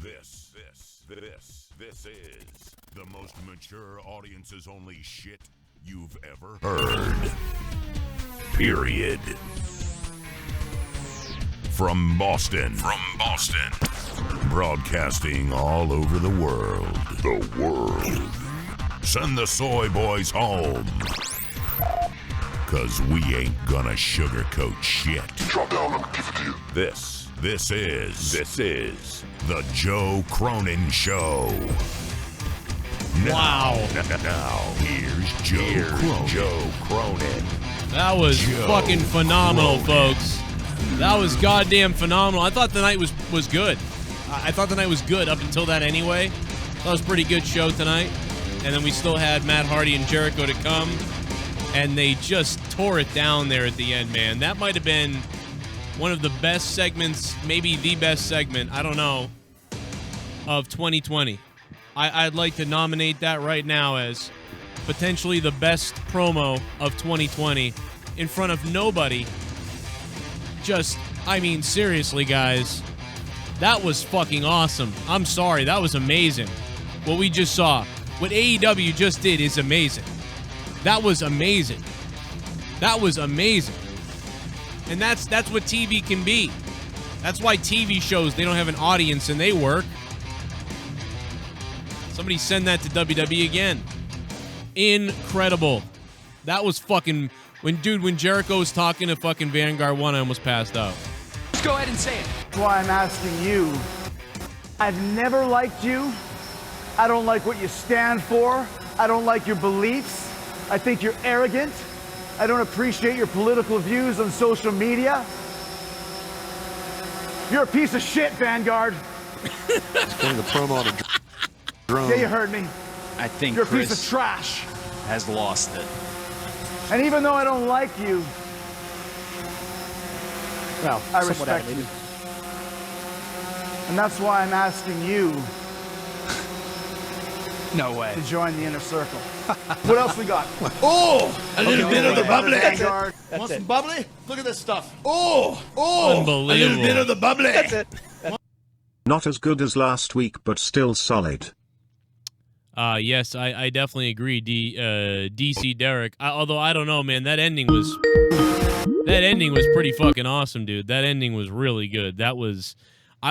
This is the most mature audiences only shit you've ever heard. Period. From Boston. Broadcasting all over the world. Send the soy boys home. 'Cause we ain't gonna sugarcoat shit. Drop down, I'm give it to you. This is the Joe Cronin Show. Wow. Now, here's Joe Cronin. That was fucking phenomenal, folks. That was goddamn phenomenal. I thought the night was good. I thought the night was good up until that anyway. That was a pretty good show tonight. And then we still had Matt Hardy and Jericho to come. And they just tore it down there at the end, man. That might have been one of the best segments, maybe the best segment, I don't know, of 2020. I'd like to nominate that right now as potentially the best promo of 2020 in front of nobody. Just, I mean, seriously, guys, that was fucking awesome. I'm sorry, that was amazing. What we just saw, what AEW just did is amazing. That was amazing. That was amazing. And that's what TV can be. That's why TV shows, they don't have an audience and they work. Somebody send that to WWE again. Incredible. That was fucking... When Jericho was talking to fucking Vanguard 1, I almost passed out. Just go ahead and say it. That's why I'm asking you. I've never liked you. I don't like what you stand for. I don't like your beliefs. I think you're arrogant. I don't appreciate your political views on social media. You're a piece of shit, Vanguard. It's getting the promo on a drone. Yeah, you heard me. I think You're Chris a piece of trash. has lost it. And even though I don't like you, well, I respect you. And that's why I'm asking you No way. to join the inner circle. What else we got? Oh, a little bit of the bubbly. Vanguard. Want some bubbly? Look at this stuff. Oh, Unbelievable. a little bit of the bubbly. That's it. Not as good as last week, but still solid. Yes, I definitely agree, DC Derek. Although I don't know, man, that ending was pretty fucking awesome, dude. That ending was really good. I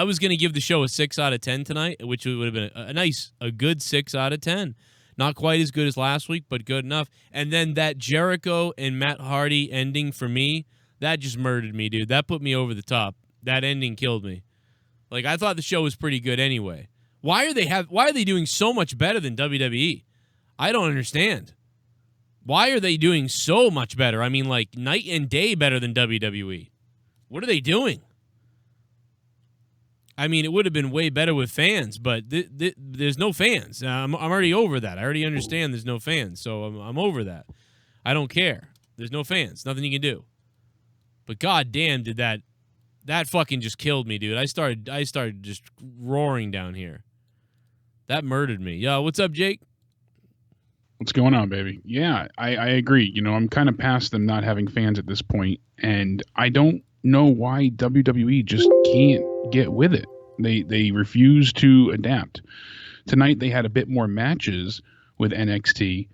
was gonna give the show a 6 out of 10 tonight, which would have been a good 6 out of 10. Not quite as good as last week, but good enough. And then that Jericho and Matt Hardy ending for me, that just murdered me, dude. That put me over the top. That ending killed me. Like, I thought the show was pretty good anyway. Why are they doing so much better than WWE? I don't understand. Why are they doing so much better? I mean, like, night and day better than WWE. What are they doing? I mean, it would have been way better with fans, but there's no fans. I'm already over that. I already understand there's no fans, so I'm over that. I don't care. There's no fans. Nothing you can do. But goddamn, did that fucking just killed me, dude. I started just roaring down here. That murdered me. Yo, what's up, Jake? What's going on, baby? Yeah, I agree. You know, I'm kind of past them not having fans at this point, and I don't know why WWE just can't get with it. They refuse to adapt. Tonight they had a bit more matches with NXT,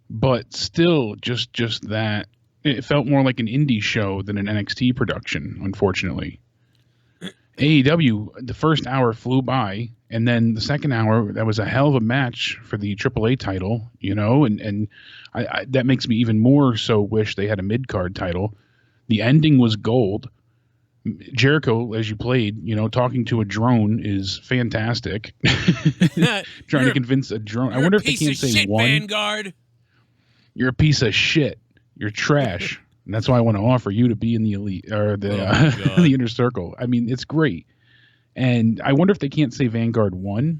but still just that it felt more like an indie show than an NXT production, unfortunately. AEW, the first hour flew by, and then the second hour, that was a hell of a match for the AAA title, you know, and I that makes me even more so wish they had a mid-card title. The ending was gold. Jericho, as you played, you know, talking to a drone is fantastic. Trying to convince a drone. I wonder if they can't say shit, one. Vanguard. You're a piece of shit. You're trash. And that's why I want to offer you to be in the elite or the the inner circle. I mean, it's great. And I wonder if they can't say Vanguard 1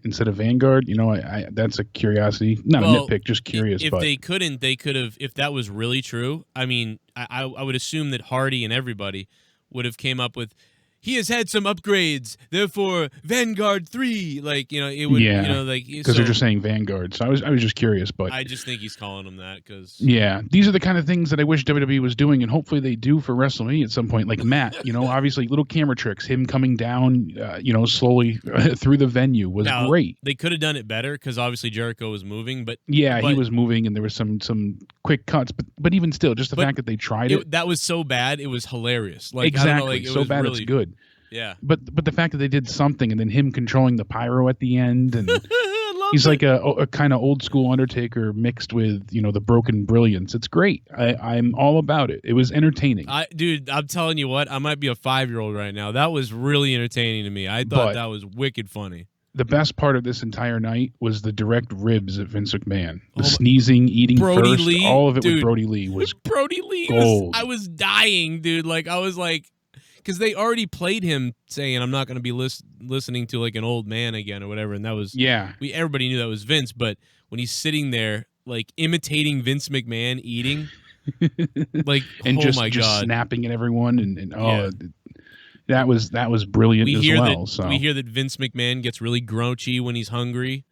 instead of Vanguard. You know, I that's a curiosity. Not a nitpick, just curious. If they couldn't, they could have, if that was really true. I mean, I would assume that Hardy and everybody would have came up with, he has had some upgrades, therefore Vanguard 3, like, you know, it would, Yeah, you know, like, because they're just saying Vanguard. So I was just curious, but I just think he's calling them that because yeah, these are the kind of things that I wish WWE was doing, and hopefully they do for WrestleMania at some point. Like Matt, you know, obviously little camera tricks, him coming down, you know, slowly through the venue was great. They could have done it better because obviously Jericho was moving, but he was moving, and there was some quick cuts, but even still, just the fact that they tried it, that was so bad, it was hilarious. Like, exactly, I don't know, like, it so was bad really, it's good. Yeah, but the fact that they did something, and then him controlling the pyro at the end, and he's like a kind of old school Undertaker mixed with, you know, the broken brilliance. It's great. I'm all about it. It was entertaining. Dude, I'm telling you what, I might be a 5-year-old right now. That was really entertaining to me. I thought that was wicked funny. The best part of this entire night was the direct ribs at Vince McMahon. The sneezing, eating Brody first, Lee, all of it dude, with Brody Lee was Brody Lee. gold. I was dying, dude. Like, I was like, because they already played him saying, "I'm not going to be listening to like an old man again" or whatever, and that was everybody knew that was Vince. But when he's sitting there like imitating Vince McMahon eating, like, and oh my just god, snapping at everyone, and that was brilliant as well. So we hear that Vince McMahon gets really grouchy when he's hungry,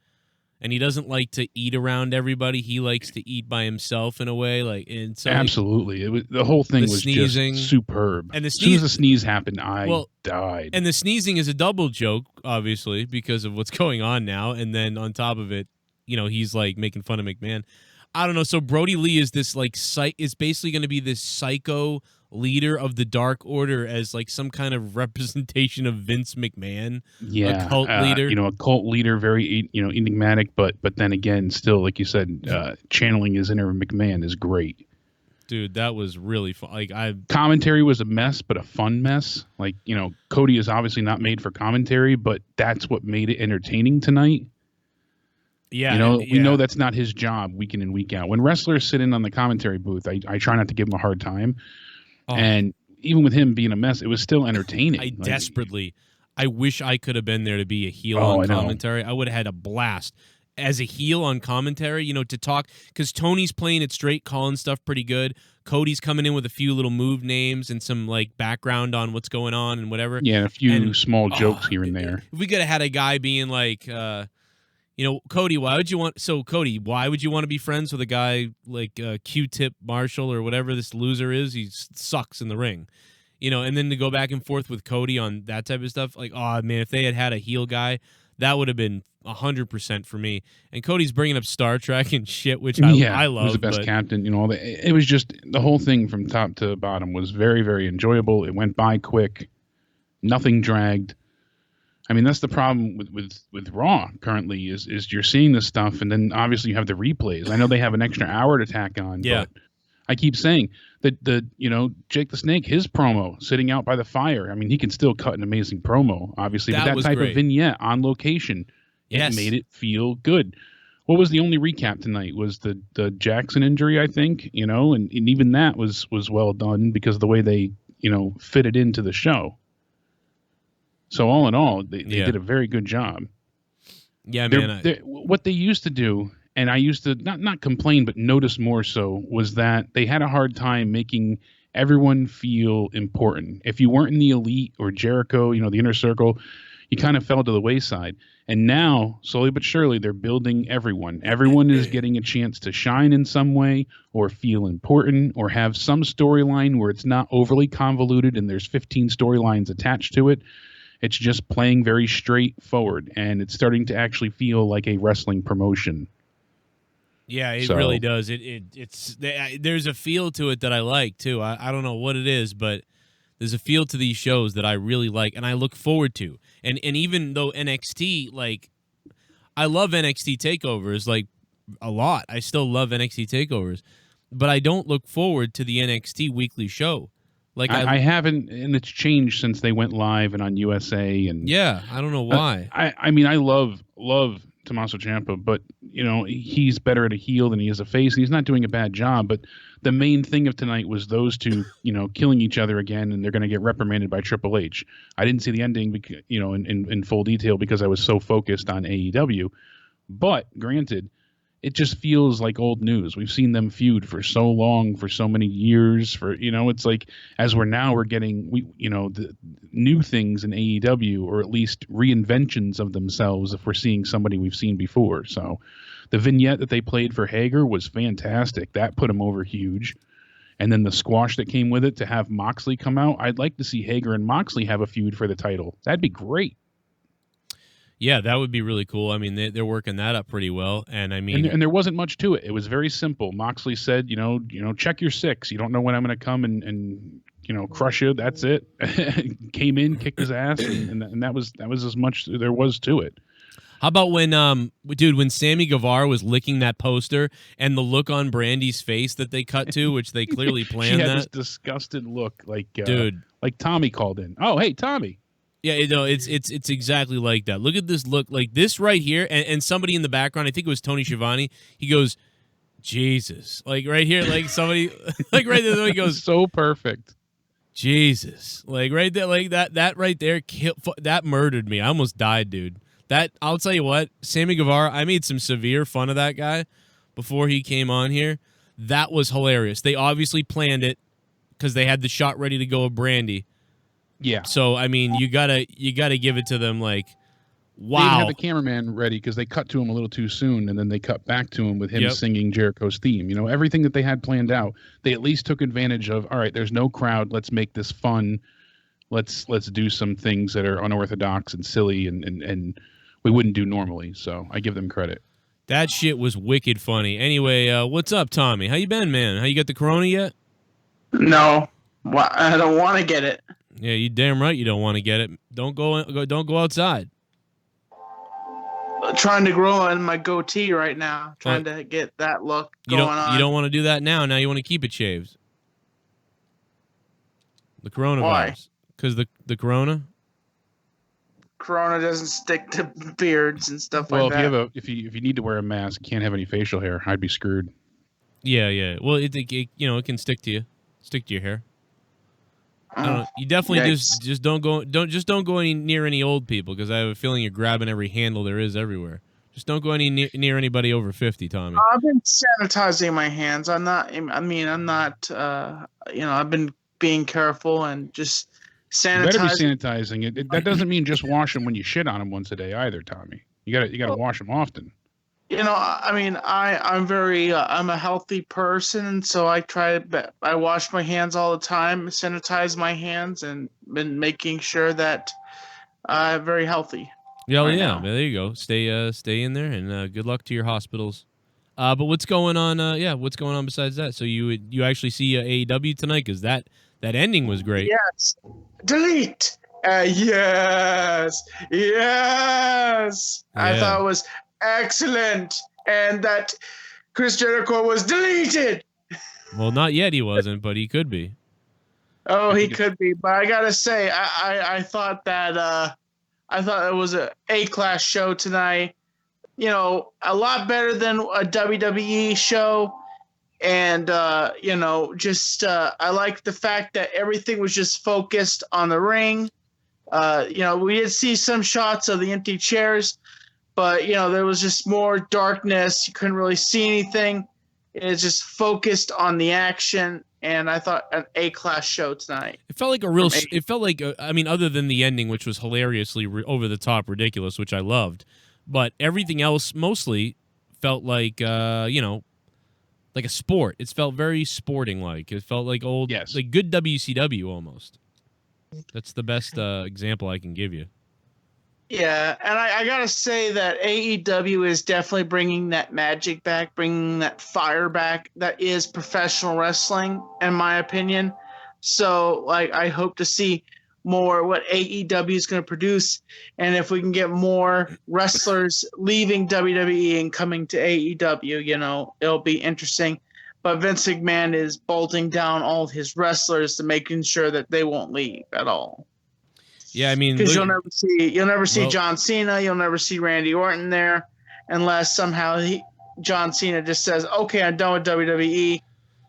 and he doesn't like to eat around everybody. He likes to eat by himself in a way, like, and so absolutely, the whole thing was sneezing, just superb. And as soon as the sneeze happened, I died. And the sneezing is a double joke, obviously, because of what's going on now. And then on top of it, you know, he's like making fun of McMahon. I don't know. So Brody Lee is this like is basically going to be this psycho leader of the Dark Order as like some kind of representation of Vince McMahon, a cult leader. You know, a cult leader, very, you know, enigmatic, but then again, still, like you said, channeling his inner McMahon is great. Dude, that was really fun. Like, commentary was a mess, but a fun mess. Like, you know, Cody is obviously not made for commentary, but that's what made it entertaining tonight. Yeah, you know, we know that's not his job week in and week out. When wrestlers sit in on the commentary booth, I try not to give him a hard time. And even with him being a mess, it was still entertaining. I wish I could have been there to be a heel on commentary. I would have had a blast as a heel on commentary, you know, to talk, because Tony's playing it straight, calling stuff pretty good. Cody's coming in with a few little move names and some like background on what's going on and whatever. Yeah, a few small jokes here and there. If we could have had a guy being like, you know, Cody, why would you want to be friends with a guy like Q-Tip Marshall or whatever this loser is? He sucks in the ring, you know, and then to go back and forth with Cody on that type of stuff. Like, oh man, if they had a heel guy, that would have been 100% for me. And Cody's bringing up Star Trek and shit, which I love. He was the best captain, you know. It was just, the whole thing from top to bottom was very, very enjoyable. It went by quick, nothing dragged. I mean, that's the problem with Raw currently is you're seeing this stuff, and then obviously you have the replays. I know they have an extra hour to tack on, but I keep saying that you know, Jake the Snake, his promo sitting out by the fire. I mean, he can still cut an amazing promo, obviously, but that type of vignette on location, it made it feel good. What was the only recap tonight was the Jackson injury, I think, you know, and even that was well done because of the way they, you know, fit it into the show. So all in all, they did a very good job. Yeah, man. What they used to do, and I used to not complain, but notice more so, was that they had a hard time making everyone feel important. If you weren't in the Elite or Jericho, you know, the Inner Circle, you kind of fell to the wayside. And now, slowly but surely, they're building everyone. Everyone is getting a chance to shine in some way or feel important or have some storyline where it's not overly convoluted and there's 15 storylines attached to it. It's just playing very straightforward, and it's starting to actually feel like a wrestling promotion. Yeah, it really does. There's a feel to it that I like too. I don't know what it is, but there's a feel to these shows that I really like and I look forward to. And even though NXT, like, I love NXT takeovers like a lot. I still love NXT takeovers, but I don't look forward to the NXT weekly show. Like I haven't, and it's changed since they went live and on USA. And I don't know why. I mean, I love Tommaso Ciampa, but you know, he's better at a heel than he is a face, and he's not doing a bad job. But the main thing of tonight was those two, you know, killing each other again, and they're going to get reprimanded by Triple H. I didn't see the ending, you know, in full detail because I was so focused on AEW. But granted, it just feels like old news. We've seen them feud for so long, for so many years. It's like as we're getting the new things in AEW, or at least reinventions of themselves. If we're seeing somebody we've seen before, so the vignette that they played for Hager was fantastic. That put him over huge. And then the squash that came with it to have Moxley come out. I'd like to see Hager and Moxley have a feud for the title. That'd be great. Yeah, that would be really cool. I mean, they're working that up pretty well, and I mean, and there wasn't much to it. It was very simple. Moxley said, check your 6. You don't know when I'm going to come and crush you. That's it. Came in, kicked his ass, and that was as much there was to it. How about when Sammy Guevara was licking that poster and the look on Brandi's face that they cut to, which they clearly planned she had that this disgusted look, like like Tommy called in. Oh, hey, Tommy. Yeah, it's exactly like that. Look at this look, like this right here, and somebody in the background, I think it was Tony Schiavone, he goes, Jesus. Like right here, like somebody, like right there, he goes, so perfect. Jesus. Like right there, like that right there, that murdered me. I almost died, dude. That, I'll tell you what, Sammy Guevara, I made some severe fun of that guy before he came on here. That was hilarious. They obviously planned it because they had the shot ready to go of Brandi. Yeah. So I mean, you gotta give it to them. Like, wow. They didn't have the cameraman ready because they cut to him a little too soon, and then they cut back to him with him singing Jericho's theme. Everything that they had planned out, they at least took advantage of. All right, there's no crowd. Let's make this fun. Let's do some things that are unorthodox and silly, and we wouldn't do normally. So I give them credit. That shit was wicked funny. Anyway, what's up, Tommy? How you been, man? How you got the corona yet? No, I don't want to get it. Yeah, you damn right you don't want to get it. Don't go outside. I'm trying to grow in my goatee right now. Trying to get that look going on. You don't want to do that now. Now you want to keep it shaved. The coronavirus. Why? Because the corona? Corona doesn't stick to beards and stuff like that. Well, if you need to wear a mask, can't have any facial hair, I'd be screwed. Yeah. Well, it can stick to you. Stick to your hair. You definitely just don't go any near any old people, because I have a feeling you're grabbing every handle there is everywhere. Just don't go near anybody over 50, Tommy. I've been sanitizing my hands. I've been being careful and just sanitizing. You better be sanitizing. That doesn't mean just wash them when you shit on them once a day either, Tommy. You gotta wash them often. I'm a healthy person, so I wash my hands all the time, sanitize my hands, and been making sure that I'm very healthy. Yeah, there you go. Stay in there, and good luck to your hospitals. But what's going on? What's going on besides that? So you actually see AEW tonight, because that ending was great. Yes. Delete. Yes. Yeah. I thought it was excellent, and that Chris Jericho was deleted. Well, not yet he wasn't, but he could be. Oh, he could be, but I gotta say, I thought that it was a A-class show tonight. A lot better than a WWE show, and I like the fact that everything was just focused on the ring. We did see some shots of the empty chairs, but, there was just more darkness. You couldn't really see anything. It's just focused on the action, and I thought an A-class show tonight. It felt like other than the ending, which was hilariously over-the-top ridiculous, which I loved, but everything else mostly felt like, like a sport. It felt very sporting-like. It felt like like good WCW almost. That's the best example I can give you. Yeah, and I gotta say that AEW is definitely bringing that magic back, bringing that fire back that is professional wrestling, in my opinion. So, I hope to see more what AEW is going to produce, and if we can get more wrestlers leaving WWE and coming to AEW, it'll be interesting. But Vince McMahon is bolting down all his wrestlers to making sure that they won't leave at all. Yeah, I mean, because you'll never see John Cena, you'll never see Randy Orton there, unless somehow John Cena just says, "Okay, I'm done with WWE.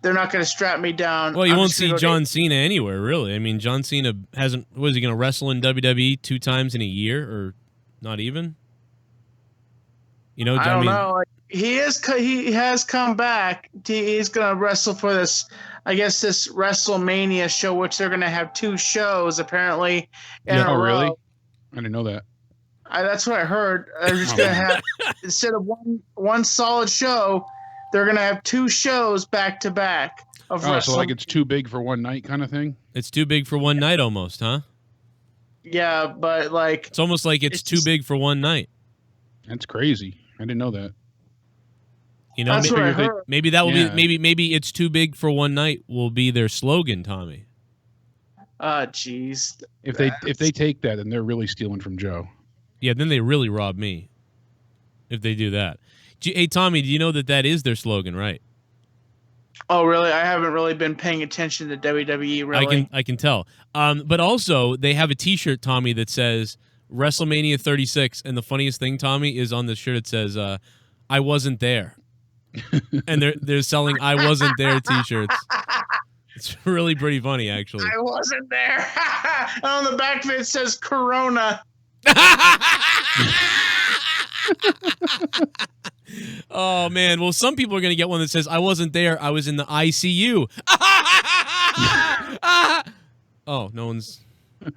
They're not going to strap me down." Well, you won't see John Cena anywhere, really. I mean, John Cena hasn't. Was he going to wrestle in WWE 2 times in a year, or not even? You know, I don't know. Like, he has come back. He's gonna wrestle for this, I guess, this WrestleMania show, which they're gonna have 2 shows apparently in a row. Really? I didn't know that. That's what I heard. They're just gonna have, instead of one solid show, they're gonna have 2 shows back to back of wrestling. So like it's too big for one night kind of thing? It's too big for one night almost, huh? Yeah, but like it's almost like it's too big for one night. That's crazy. I didn't know that. You know, that's what I heard. Maybe that will be maybe it's too big for one night will be their slogan, Tommy. Jeez. If they take that, then they're really stealing from Joe. Yeah, then they really rob me. If they do that. Hey, Tommy, do you know that is their slogan, right? Oh, really? I haven't really been paying attention to WWE, really. I can tell. But also, they have a T-shirt, Tommy, that says WrestleMania 36, and the funniest thing, Tommy, is on the shirt it says, I wasn't there. And they're selling I wasn't there T-shirts. It's really pretty funny, actually. I wasn't there. And on the back of it says Corona. Oh, man. Well, some people are going to get one that says, I wasn't there. I was in the ICU. Oh, no one's...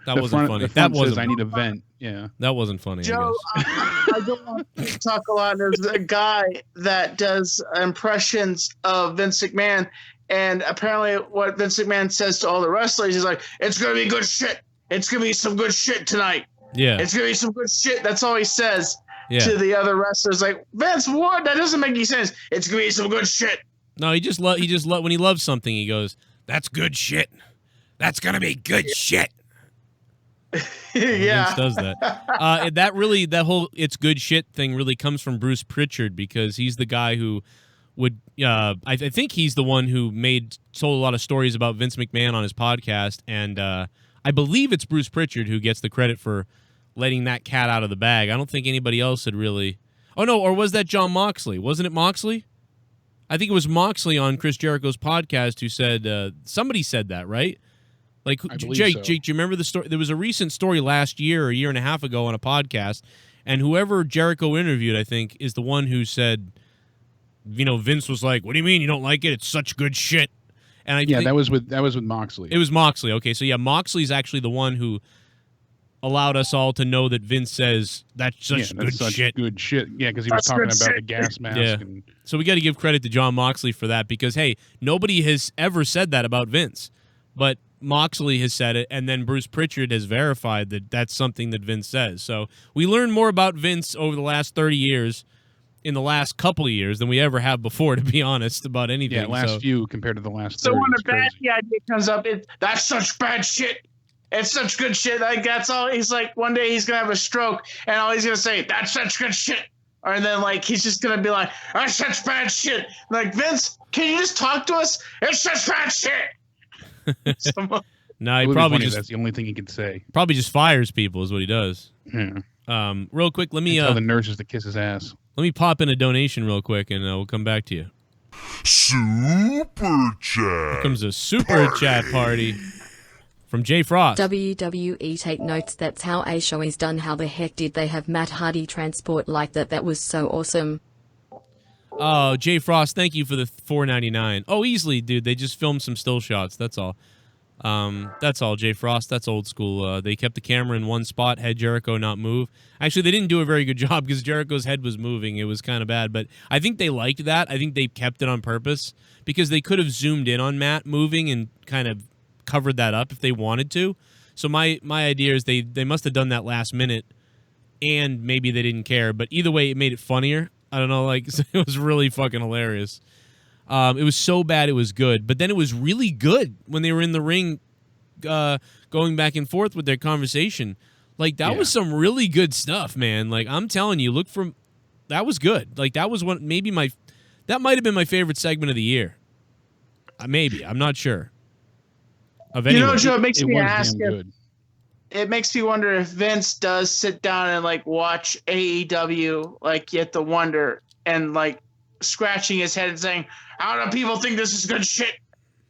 That wasn't funny. That wasn't. I need a vent. Yeah. That wasn't funny, Joe, I don't want to talk a lot. There's a guy that does impressions of Vince McMahon, and apparently what Vince McMahon says to all the wrestlers is like, it's going to be good shit. It's going to be some good shit tonight. Yeah. It's going to be some good shit. That's all he says to the other wrestlers. Like, Vince, what? That doesn't make any sense. It's going to be some good shit. No, he just when he loves something, he goes, that's good shit. That's going to be good shit. Yeah. Vince does that. That whole it's good shit thing really comes from Bruce Pritchard, because he's the guy who would I think he's the one who told a lot of stories about Vince McMahon on his podcast, and I believe it's Bruce Pritchard who gets the credit for letting that cat out of the bag. I don't think anybody else had really. Oh no, or was that John Moxley? Wasn't it Moxley? I think it was Moxley on Chris Jericho's podcast who said somebody said that, right? Like, Jake, do you remember the story? There was a recent story last year or a year and a half ago on a podcast, and whoever Jericho interviewed, I think, is the one who said, Vince was like, what do you mean you don't like it? It's such good shit. And that was with Moxley. It was Moxley. Okay, so yeah, Moxley's actually the one who allowed us all to know that Vince says that's such good shit. Good shit. Yeah, because he was talking about the gas mask. Yeah. And... So we got to give credit to John Moxley for that, because, hey, nobody has ever said that about Vince. But Moxley has said it, and then Bruce Pritchard has verified that that's something that Vince says. So we learned more about Vince over the last 30 years, in the last couple of years, than we ever have before, to be honest, about anything. Yeah, last few compared to the last 30. So when a bad idea comes up, that's such bad shit. It's such good shit. Like, that's all. He's like, one day he's going to have a stroke, and all he's going to say, that's such good shit. Or then, like, he's just going to be like, that's such bad shit. Like, Vince, can you just talk to us? It's such bad shit. No, he probably just, that's the only thing he could say. Probably just fires people is what he does. Yeah. Real quick, let me tell the nurses to kiss his ass. Let me pop in a donation real quick, and we'll come back to you. Super chat. Here comes a super chat party from Jay Frost. WWE take notes. That's how a show is done. How the heck did they have Matt Hardy transport like that? That was so awesome. Oh, Jay Frost, thank you for the $4.99. Oh, easily, dude. They just filmed some still shots. That's all. That's all, Jay Frost. That's old school. They kept the camera in one spot, had Jericho not move. Actually, they didn't do a very good job because Jericho's head was moving. It was kind of bad, but I think they liked that. I think they kept it on purpose because they could have zoomed in on Matt moving and kind of covered that up if they wanted to. So my idea is they must have done that last minute, and maybe they didn't care. But either way, it made it funnier. I don't know, like, it was really fucking hilarious. It was so bad it was good, but then it was really good when they were in the ring going back and forth with their conversation. Like, that was some really good stuff, man. Like, I'm telling you, that was good. Like, that was that might have been my favorite segment of the year. Maybe, I'm not sure. Joe, it makes me ask it makes me wonder if Vince does sit down and, like, watch AEW, like, you have to wonder, and, like, scratching his head and saying, how do people think this is good shit?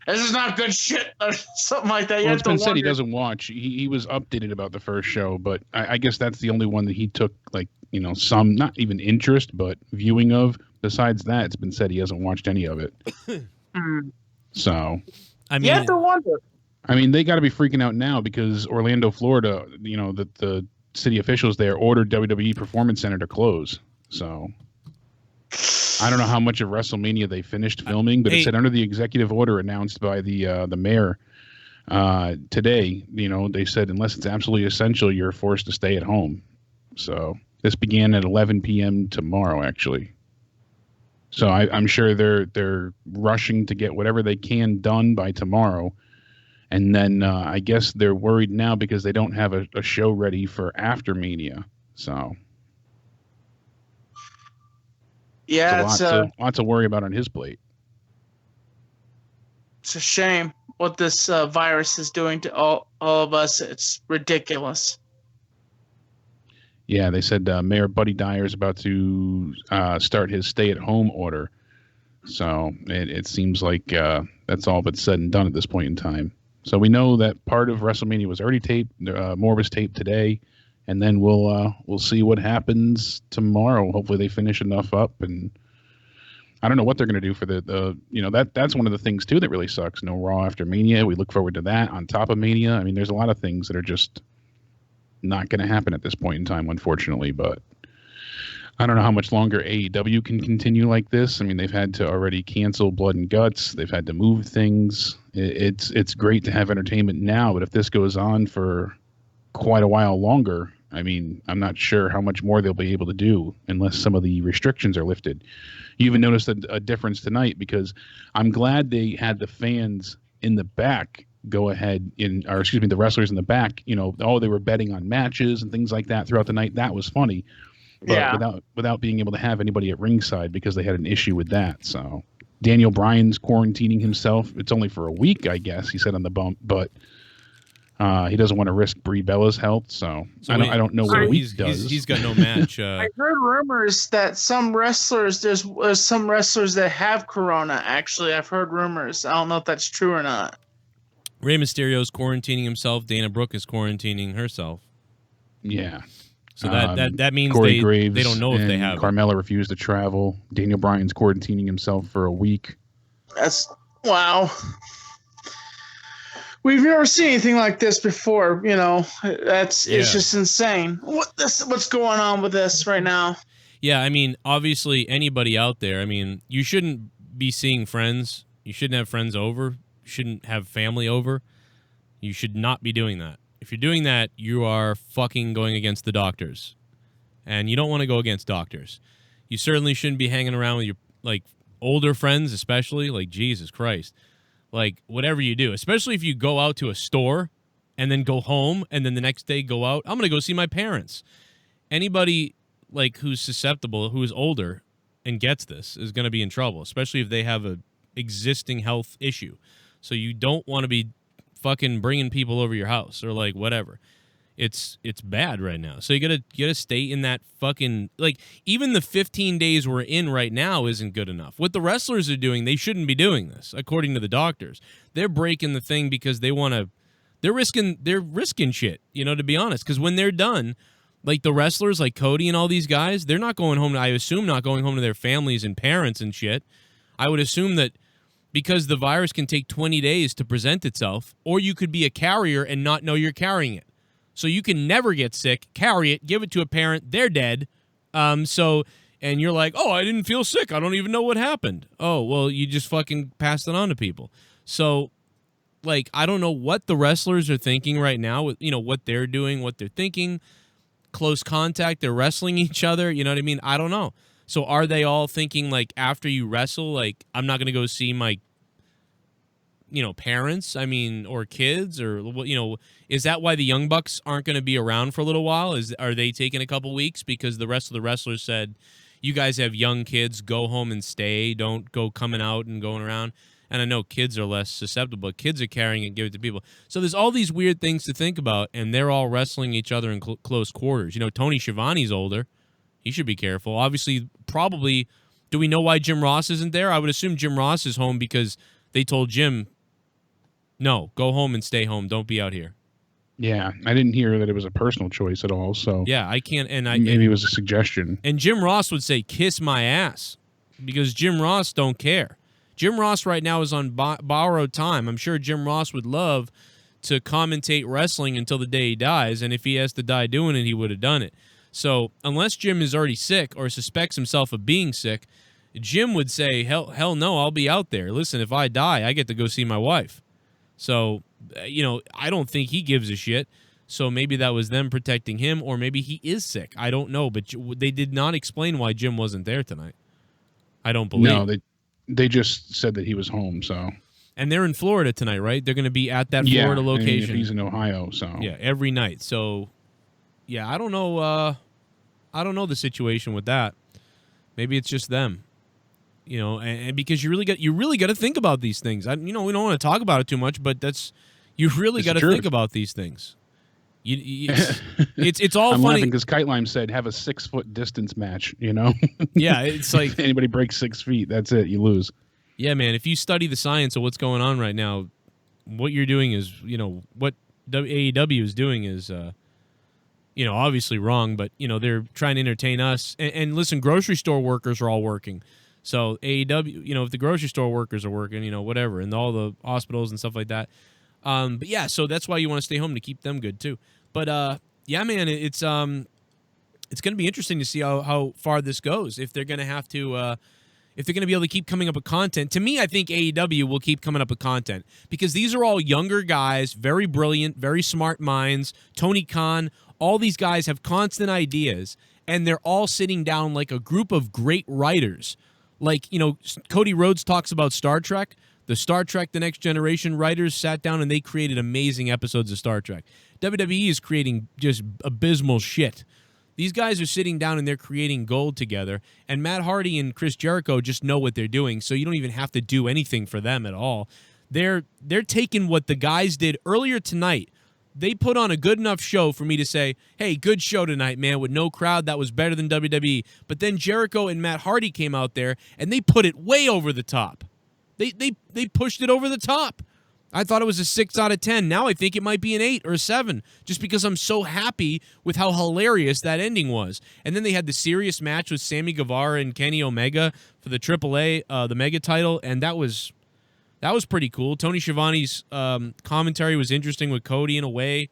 This is not good shit, or something like that. Well, it's been said he doesn't watch. He was updated about the first show, but I guess that's the only one that he took, like, some not even interest, but viewing of. Besides that, it's been said he hasn't watched any of it. So, I mean, you have to wonder. I mean, they got to be freaking out now because Orlando, Florida, the city officials there ordered WWE Performance Center to close. So, I don't know how much of WrestleMania they finished filming, but it said under the executive order announced by the mayor today, they said unless it's absolutely essential, you're forced to stay at home. So, this began at 11 p.m. tomorrow, actually. So I'm sure they're rushing to get whatever they can done by tomorrow. And then I guess they're worried now because they don't have a show ready for after Mania. So yeah, it's a lot to worry about on his plate. It's a shame what this virus is doing to all of us. It's ridiculous. Yeah, they said Mayor Buddy Dyer is about to start his stay-at-home order. So it seems like that's all but said and done at this point in time. So we know that part of WrestleMania was already taped. More was taped today, and then we'll see what happens tomorrow. Hopefully they finish enough up, and I don't know what they're going to do for that's one of the things too that really sucks. No Raw after Mania. We look forward to that on top of Mania. I mean, there's a lot of things that are just not going to happen at this point in time, unfortunately, but I don't know how much longer AEW can continue like this. I mean, they've had to already cancel Blood and Guts. They've had to move things. It's great to have entertainment now, but if this goes on for quite a while longer, I mean, I'm not sure how much more they'll be able to do unless some of the restrictions are lifted. You even noticed a difference tonight because I'm glad they had the fans in the back go ahead the wrestlers in the back, they were betting on matches and things like that throughout the night. That was funny. But without being able to have anybody at ringside because they had an issue with that. So Daniel Bryan's quarantining himself. It's only for a week, I guess, he said on the bump, but he doesn't want to risk Brie Bella's health. So I don't know what a week does. He's got no match. I heard rumors that some wrestlers, there's some wrestlers that have Corona, actually. I've heard rumors. I don't know if that's true or not. Rey Mysterio's quarantining himself. Dana Brooke is quarantining herself. Yeah. So that means Corey they Graves don't know if they have. Carmella refused to travel. Daniel Bryan's quarantining himself for a week. Wow. We've never seen anything like this before. It's just insane. What's going on with this right now? Yeah, I mean, obviously anybody out there. I mean, you shouldn't be seeing friends. You shouldn't have friends over. You shouldn't have family over. You should not be doing that. If you're doing that, you are fucking going against the doctors. And you don't want to go against doctors. You certainly shouldn't be hanging around with your, older friends, especially. Jesus Christ. Whatever you do. Especially if you go out to a store and then go home and then the next day go out. I'm going to go see my parents. Anybody, who's susceptible, who is older and gets this is going to be in trouble. Especially if they have a existing health issue. So you don't want to be fucking bringing people over your house or whatever. It's bad right now. So you gotta stay in that fucking even the 15 days we're in right now isn't good enough. What the wrestlers are doing, they shouldn't be doing this, according to the doctors. They're breaking the thing because they're risking shit, to be honest. Because when they're done, the wrestlers like Cody and all these guys, they're not going home. I assume not going home to their families and parents and shit. I would assume that. Because the virus can take 20 days to present itself, or you could be a carrier and not know you're carrying it. So you can never get sick, carry it, give it to a parent, they're dead. And you're like, oh, I didn't feel sick. I don't even know what happened. Oh, well, you just fucking passed it on to people. So, I don't know what the wrestlers are thinking right now with, what they're doing, what they're thinking. Close contact, they're wrestling each other. You know what I mean? I don't know. So are they all thinking after you wrestle, I'm not going to go see my, parents, or kids or, is that why the Young Bucks aren't going to be around for a little while? Are they taking a couple weeks because the rest of the wrestlers said, you guys have young kids, go home and stay. Don't go coming out and going around. And I know kids are less susceptible. Kids are carrying it and giving it to people. So there's all these weird things to think about, and they're all wrestling each other in close quarters. Tony Schiavone's older. He should be careful. Obviously, probably, do we know why Jim Ross isn't there? I would assume Jim Ross is home because they told Jim, no, go home and stay home. Don't be out here. Yeah, I didn't hear that it was a personal choice at all. So Yeah, I can't. And maybe it was a suggestion. And Jim Ross would say, "Kiss my ass," because Jim Ross don't care. Jim Ross right now is on borrowed time. I'm sure Jim Ross would love to commentate wrestling until the day he dies, and if he has to die doing it, he would have done it. So unless Jim is already sick or suspects himself of being sick, Jim would say, hell no, I'll be out there. Listen, if I die, I get to go see my wife. So, I don't think he gives a shit. So maybe that was them protecting him, or maybe he is sick. I don't know, but they did not explain why Jim wasn't there tonight. I don't believe. No, they just said that he was home, so. And they're in Florida tonight, right? They're going to be at that Florida location. I mean, if he's in Ohio, so. Yeah, every night. So, yeah, I don't know. I don't know the situation with that. Maybe it's just them, and because you really got to think about these things. We don't want to talk about it too much, but you really got to think about these things. It's all I'm funny laughing because Kite Lime said have a 6-foot distance match. Yeah, it's like anybody breaks 6 feet, that's it. You lose. Yeah, man. If you study the science of what's going on right now, what you're doing is, what AEW is doing is, obviously wrong. But they're trying to entertain us. And listen, grocery store workers are all working. So AEW, if the grocery store workers are working, whatever, and all the hospitals and stuff like that. But yeah, so that's why you want to stay home to keep them good too. But yeah, man, it's going to be interesting to see how far this goes. If they're going to have to. If they're going to be able to keep coming up with content. To me, I think AEW will keep coming up with content because these are all younger guys, very brilliant, very smart minds. Tony Khan, all these guys have constant ideas, and they're all sitting down like a group of great writers. Like, Cody Rhodes talks about Star Trek. The Star Trek The Next Generation writers sat down and they created amazing episodes of Star Trek. WWE is creating just abysmal shit. These guys are sitting down and they're creating gold together, and Matt Hardy and Chris Jericho just know what they're doing, so you don't even have to do anything for them at all. They're taking what the guys did earlier tonight. They put on a good enough show for me to say, hey, good show tonight, man, with no crowd. That was better than WWE. But then Jericho and Matt Hardy came out there, and they put it way over the top. They pushed it over the top. I thought it was a 6 out of 10. Now I think it might be an 8 or a 7, just because I'm so happy with how hilarious that ending was. And then they had the serious match with Sammy Guevara and Kenny Omega for the AAA, the Mega title, and that was pretty cool. Tony Schiavone's commentary was interesting with Cody in a way,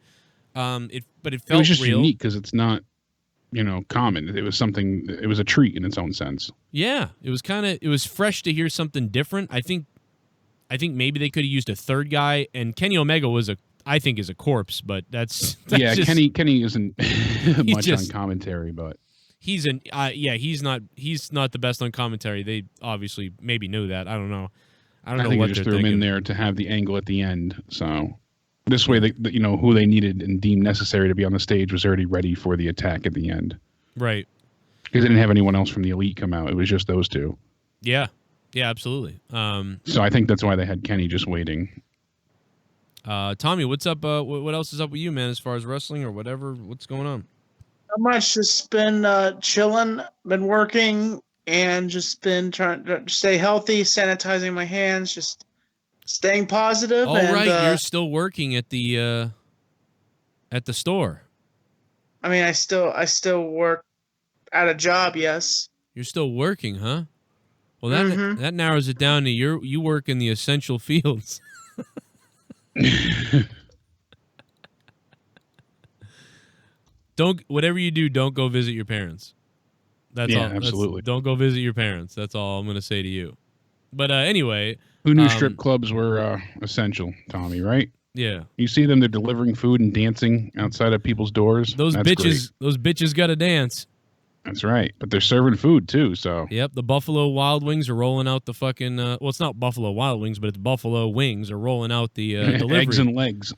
but it felt real. It was just unique because it's not, common. It was something. It was a treat in its own sense. Yeah, it was fresh to hear something different. I think maybe they could have used a third guy, and Kenny Omega I think is a corpse, but that's yeah. just, Kenny isn't much on commentary, but he's not the best on commentary. They obviously maybe knew that. I don't know. I think what they just they're threw him thinking. in there to have the angle at the end. So this way, who they needed and deemed necessary to be on the stage was already ready for the attack at the end. Right. Because they didn't have anyone else from the Elite come out. It was just those two. Yeah. Yeah, absolutely. So I think that's why they had Kenny just waiting. Tommy, what's up? What else is up with you, man, as far as wrestling or whatever? What's going on? Not much. Just been chilling, been working, and just been trying to stay healthy, sanitizing my hands, just staying positive. All right, you're still working at the store. I mean, I still work at a job, yes. You're still working, huh? Well, that narrows it down to you work in the essential fields. Whatever you do, don't go visit your parents. That's all. Absolutely. Don't go visit your parents. That's all I'm going to say to you. But anyway, who knew strip clubs were essential, Tommy? Right? Yeah. You see them; they're delivering food and dancing outside of people's doors. Those bitches got to dance. That's right, but they're serving food too. So yep, the Buffalo Wild Wings are rolling out the fucking. Well, it's not Buffalo Wild Wings, but it's Buffalo Wings are rolling out the delivery. Eggs and legs.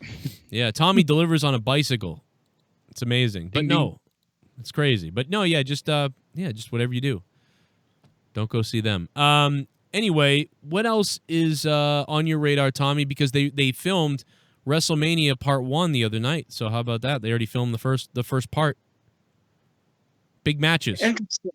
Yeah, Tommy delivers on a bicycle. It's amazing, but ding, no, it's crazy. But no, yeah, just whatever you do, don't go see them. Anyway, what else is on your radar, Tommy? Because they filmed WrestleMania Part 1 the other night. So how about that? They already filmed the first part. Big matches. Interesting.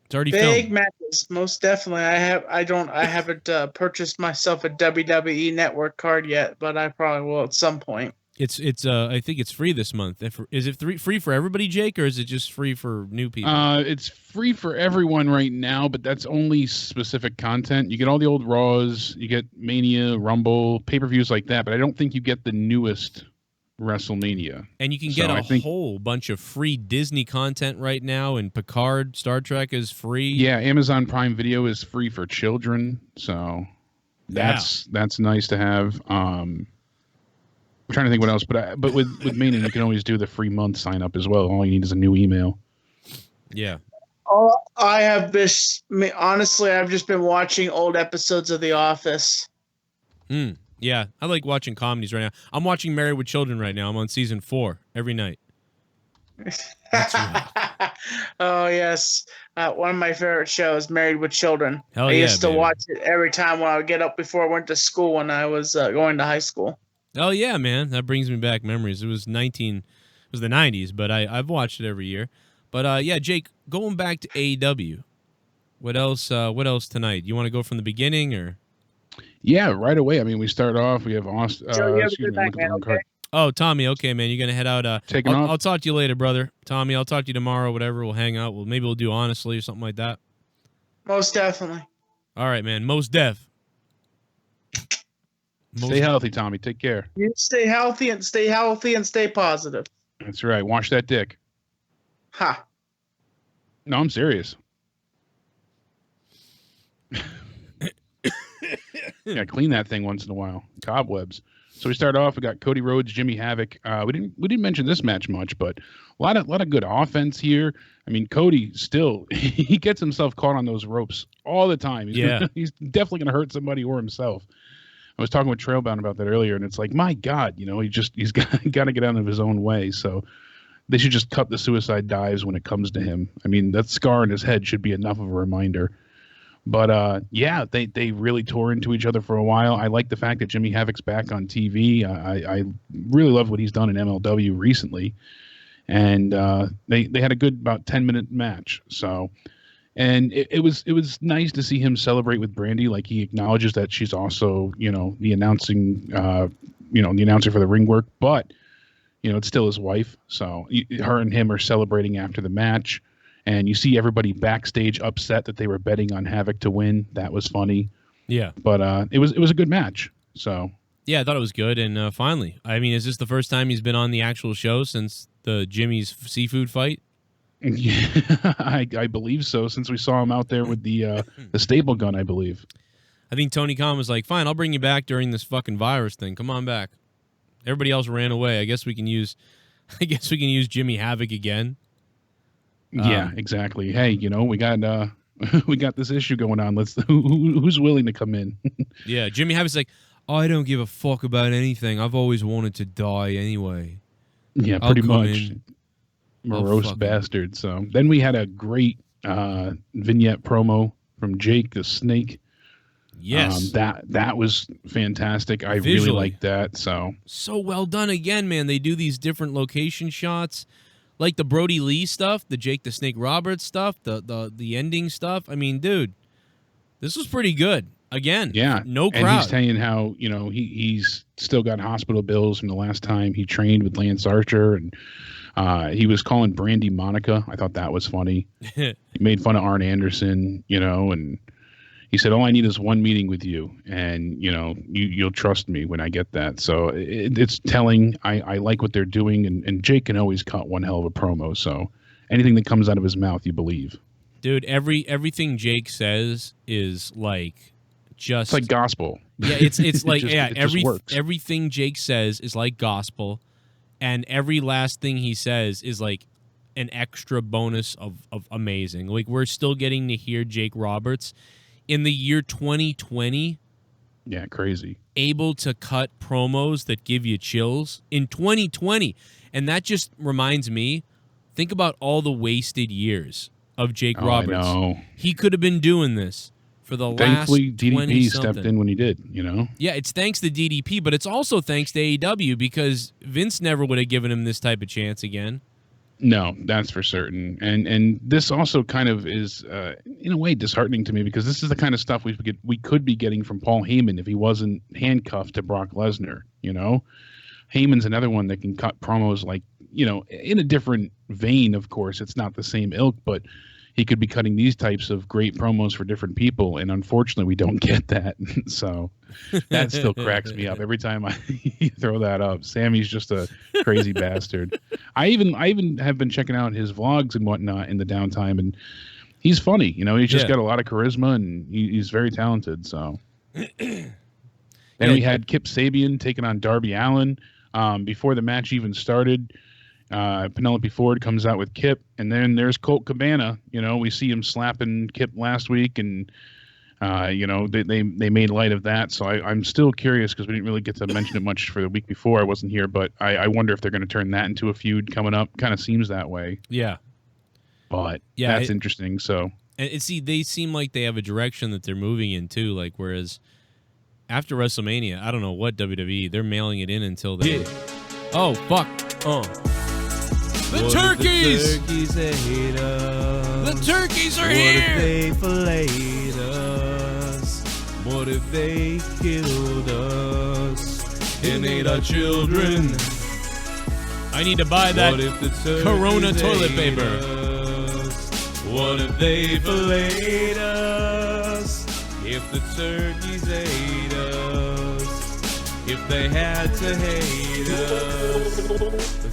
It's already big filmed. matches, most definitely. I haven't purchased myself a WWE Network card yet, but I probably will at some point. I think it's free this month. Is it free for everybody, Jake, or is it just free for new people? It's free for everyone right now, but that's only specific content. You get all the old Raws, you get Mania, Rumble, pay-per-views like that, but I don't think you get the newest WrestleMania. And you can get a whole bunch of free Disney content right now, and Picard, Star Trek is free. Yeah, Amazon Prime Video is free for children, so that's nice to have. I'm trying to think what else, but with Mania, you can always do the free month sign up as well. All you need is a new email. Yeah. Oh, I have this. Honestly, I've just been watching old episodes of The Office. Yeah, I like watching comedies right now. I'm watching Married with Children right now. I'm on season 4 every night. That's right. Oh yes, one of my favorite shows, Married with Children. Hell I yeah, used to baby. watch it every time when I would get up before I went to school when I was going to high school. Oh yeah, man, that brings me back memories. It was the 90s, but I've watched it every year. But yeah, Jake, going back to AEW, what else tonight? You want to go from the beginning or? Yeah, right away. I mean, we start off. We have Austin. Joe, you have a good night, man, okay? Oh, Tommy. Okay, man, you're gonna head out. Taking off. I'll talk to you later, brother. Tommy, I'll talk to you tomorrow. Whatever, we'll hang out. Maybe we'll do honestly or something like that. Most definitely. All right, man. Most def. Stay healthy, Tommy. Take care. You stay healthy and stay positive. That's right. Wash that dick. Ha. No, I'm serious. Yeah, clean that thing once in a while. Cobwebs. So we start off. We got Cody Rhodes, Jimmy Havoc. We didn't mention this match much, but a lot of good offense here. I mean, Cody still he gets himself caught on those ropes all the time. He's definitely gonna hurt somebody or himself. I was talking with Trailbound about that earlier, and it's like, my God, he's got to get out of his own way. So they should just cut the suicide dives when it comes to him. I mean, that scar on his head should be enough of a reminder. But yeah, they really tore into each other for a while. I like the fact that Jimmy Havoc's back on TV. I really love what he's done in MLW recently, and they had a good about 10-minute match. So. And it was nice to see him celebrate with Brandi. Like, he acknowledges that she's also, the announcing, the announcer for the ring work, but, it's still his wife. So her and him are celebrating after the match, and you see everybody backstage upset that they were betting on Havoc to win. That was funny. Yeah. But it was a good match. So. Yeah, I thought it was good. And finally, I mean, is this the first time he's been on the actual show since the Jimmy's seafood fight? Yeah, I believe so, since we saw him out there with the staple gun, I believe. I think Tony Khan was like, fine, I'll bring you back during this fucking virus thing. Come on back. Everybody else ran away. I guess we can use Jimmy Havoc again. Yeah, exactly. Hey, we got we got this issue going on. Who's willing to come in? Yeah, Jimmy Havoc's like, I don't give a fuck about anything. I've always wanted to die anyway. Yeah, pretty much. Morose bastard. So then we had a great vignette promo from Jake the Snake. Yes, that was fantastic. I Visually, really liked that. So well done again, man. They do these different location shots, like the Brody Lee stuff, the Jake the Snake Roberts stuff, the ending stuff. I mean, dude, this was pretty good. Again, yeah, no crowd. And he's saying how he's still got hospital bills from the last time he trained with Lance Archer, and he was calling Brandi Monica. I thought that was funny. He made fun of Arn Anderson, and he said, all I need is one meeting with you, and you'll trust me when I get that. So it's telling. I like what they're doing, and Jake can always cut one hell of a promo. So anything that comes out of his mouth, you believe. Dude, everything Jake says is like just... It's like gospel. Yeah, it's like, works. Everything Jake says is like gospel, and every last thing he says is like an extra bonus of amazing. Like, we're still getting to hear Jake Roberts in the year 2020. Yeah, crazy. Able to cut promos that give you chills in 2020. And that just reminds me, think about all the wasted years of Jake Roberts. I know. He could have been doing this for the Thankfully, last DDP stepped in when he did, Yeah, it's thanks to DDP, but it's also thanks to AEW, because Vince never would have given him this type of chance again. No, that's for certain. And this also kind of is, in a way, disheartening to me, because this is the kind of stuff we could be getting from Paul Heyman if he wasn't handcuffed to Brock Lesnar, Heyman's another one that can cut promos like, in a different vein, of course. It's not the same ilk, but he could be cutting these types of great promos for different people, and unfortunately we don't get that. So that still cracks me up every time I throw that up. Sammy's just a crazy bastard. I even have been checking out his vlogs and whatnot in the downtime, and he's funny. He's just got a lot of charisma, and he's very talented. So then we had Kip Sabian taking on Darby Allin before the match even started. Penelope Ford comes out with Kip, and then there's Colt Cabana. We see him slapping Kip last week, and they made light of that. So I'm still curious because we didn't really get to mention it much for the week before. I wasn't here, but I wonder if they're going to turn that into a feud coming up. Kind of seems that way. Yeah, but that's interesting. So and they seem like they have a direction that they're moving in too. Like whereas after WrestleMania, I don't know what WWE they're mailing it in until they. Oh fuck! The turkeys! The turkeys are here! What if they filleted us? What if they killed us and ate our children? I need to buy that Corona toilet paper. Us? What if they filleted us? If the turkeys ate us? If they had to hate us?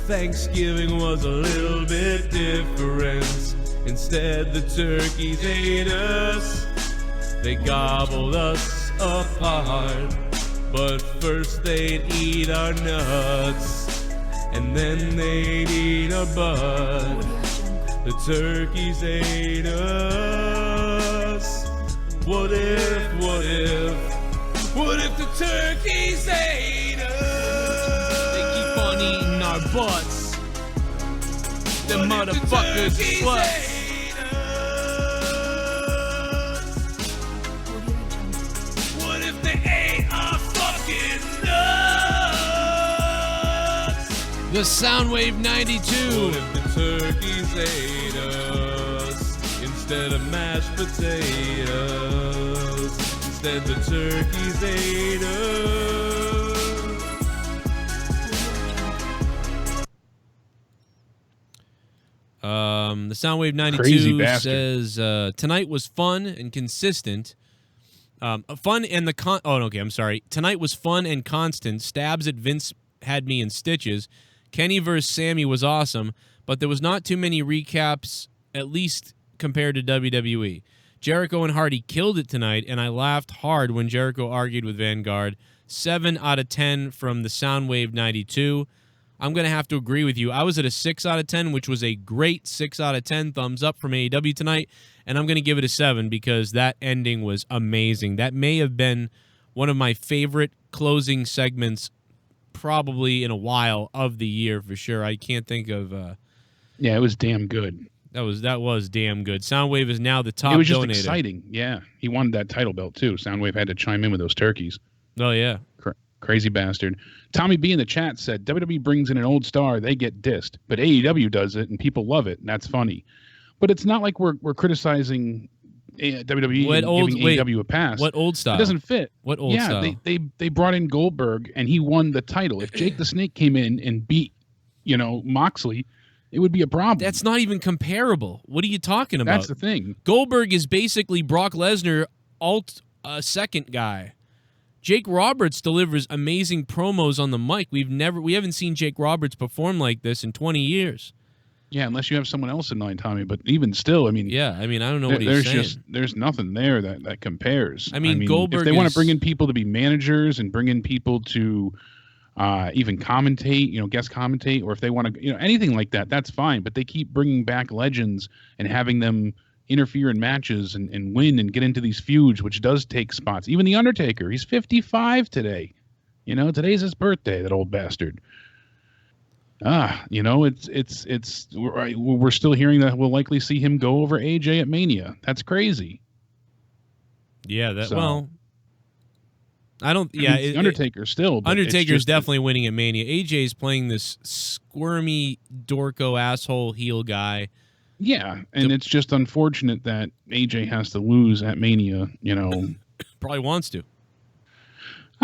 Thanksgiving was a little bit different. Instead, the turkeys ate us. They gobbled us apart. But first they'd eat our nuts, and then they'd eat our butt. The turkeys ate us. What if the turkeys ate us? They keep on eating our butts. The motherfuckers sluts. What if they ate our fucking nuts? The Soundwave 92. What if the turkeys ate us instead of mashed potatoes? Instead the turkeys ate us. The Soundwave 92 says tonight was fun and consistent. Tonight was fun and constant. Stabs at Vince had me in stitches. Kenny vs. Sammy was awesome, but there was not too many recaps, at least compared to WWE. Jericho and Hardy killed it tonight, and I laughed hard when Jericho argued with Vanguard. 7 out of 10 from the Soundwave 92. I'm going to have to agree with you. I was at a 6 out of 10, which was a great 6 out of 10 thumbs up from AEW tonight, and I'm going to give it a 7 because that ending was amazing. That may have been one of my favorite closing segments probably in a while of the year for sure. I can't think of... yeah, it was damn good. That was damn good. Soundwave is now the top donator. It was just exciting. Yeah, he wanted that title belt too. Soundwave had to chime in with those turkeys. Oh, yeah. Crazy bastard. Tommy B in the chat said, WWE brings in an old star, they get dissed. But AEW does it, and people love it, and that's funny. But it's not like we're criticizing WWE giving AEW a pass. What old style? It doesn't fit. What old style? Yeah, they brought in Goldberg, and he won the title. If Jake the Snake came in and beat, Moxley, it would be a problem. That's not even comparable. What are you talking about? That's the thing. Goldberg is basically Brock Lesnar, second guy. Jake Roberts delivers amazing promos on the mic. We haven't seen Jake Roberts perform like this in 20 years. Yeah, unless you have someone else in mind, Tommy. But even still, I mean, I don't know what he's saying. There's nothing there that compares. I mean, Goldberg. If they want to bring in people to be managers and bring in people to even commentate, guest commentate, or if they want to, anything like that, that's fine. But they keep bringing back legends and having them interfere in matches and win and get into these feuds, which does take spots. Even The Undertaker, he's 55 today. Today's his birthday, that old bastard. It's we're still hearing that we'll likely see him go over AJ at Mania. That's crazy. Yeah, I don't. Yeah, Undertaker still. Undertaker's definitely winning at Mania. AJ's playing this squirmy, dorko, asshole heel guy. Yeah, and it's just unfortunate that AJ has to lose at Mania. Probably wants to.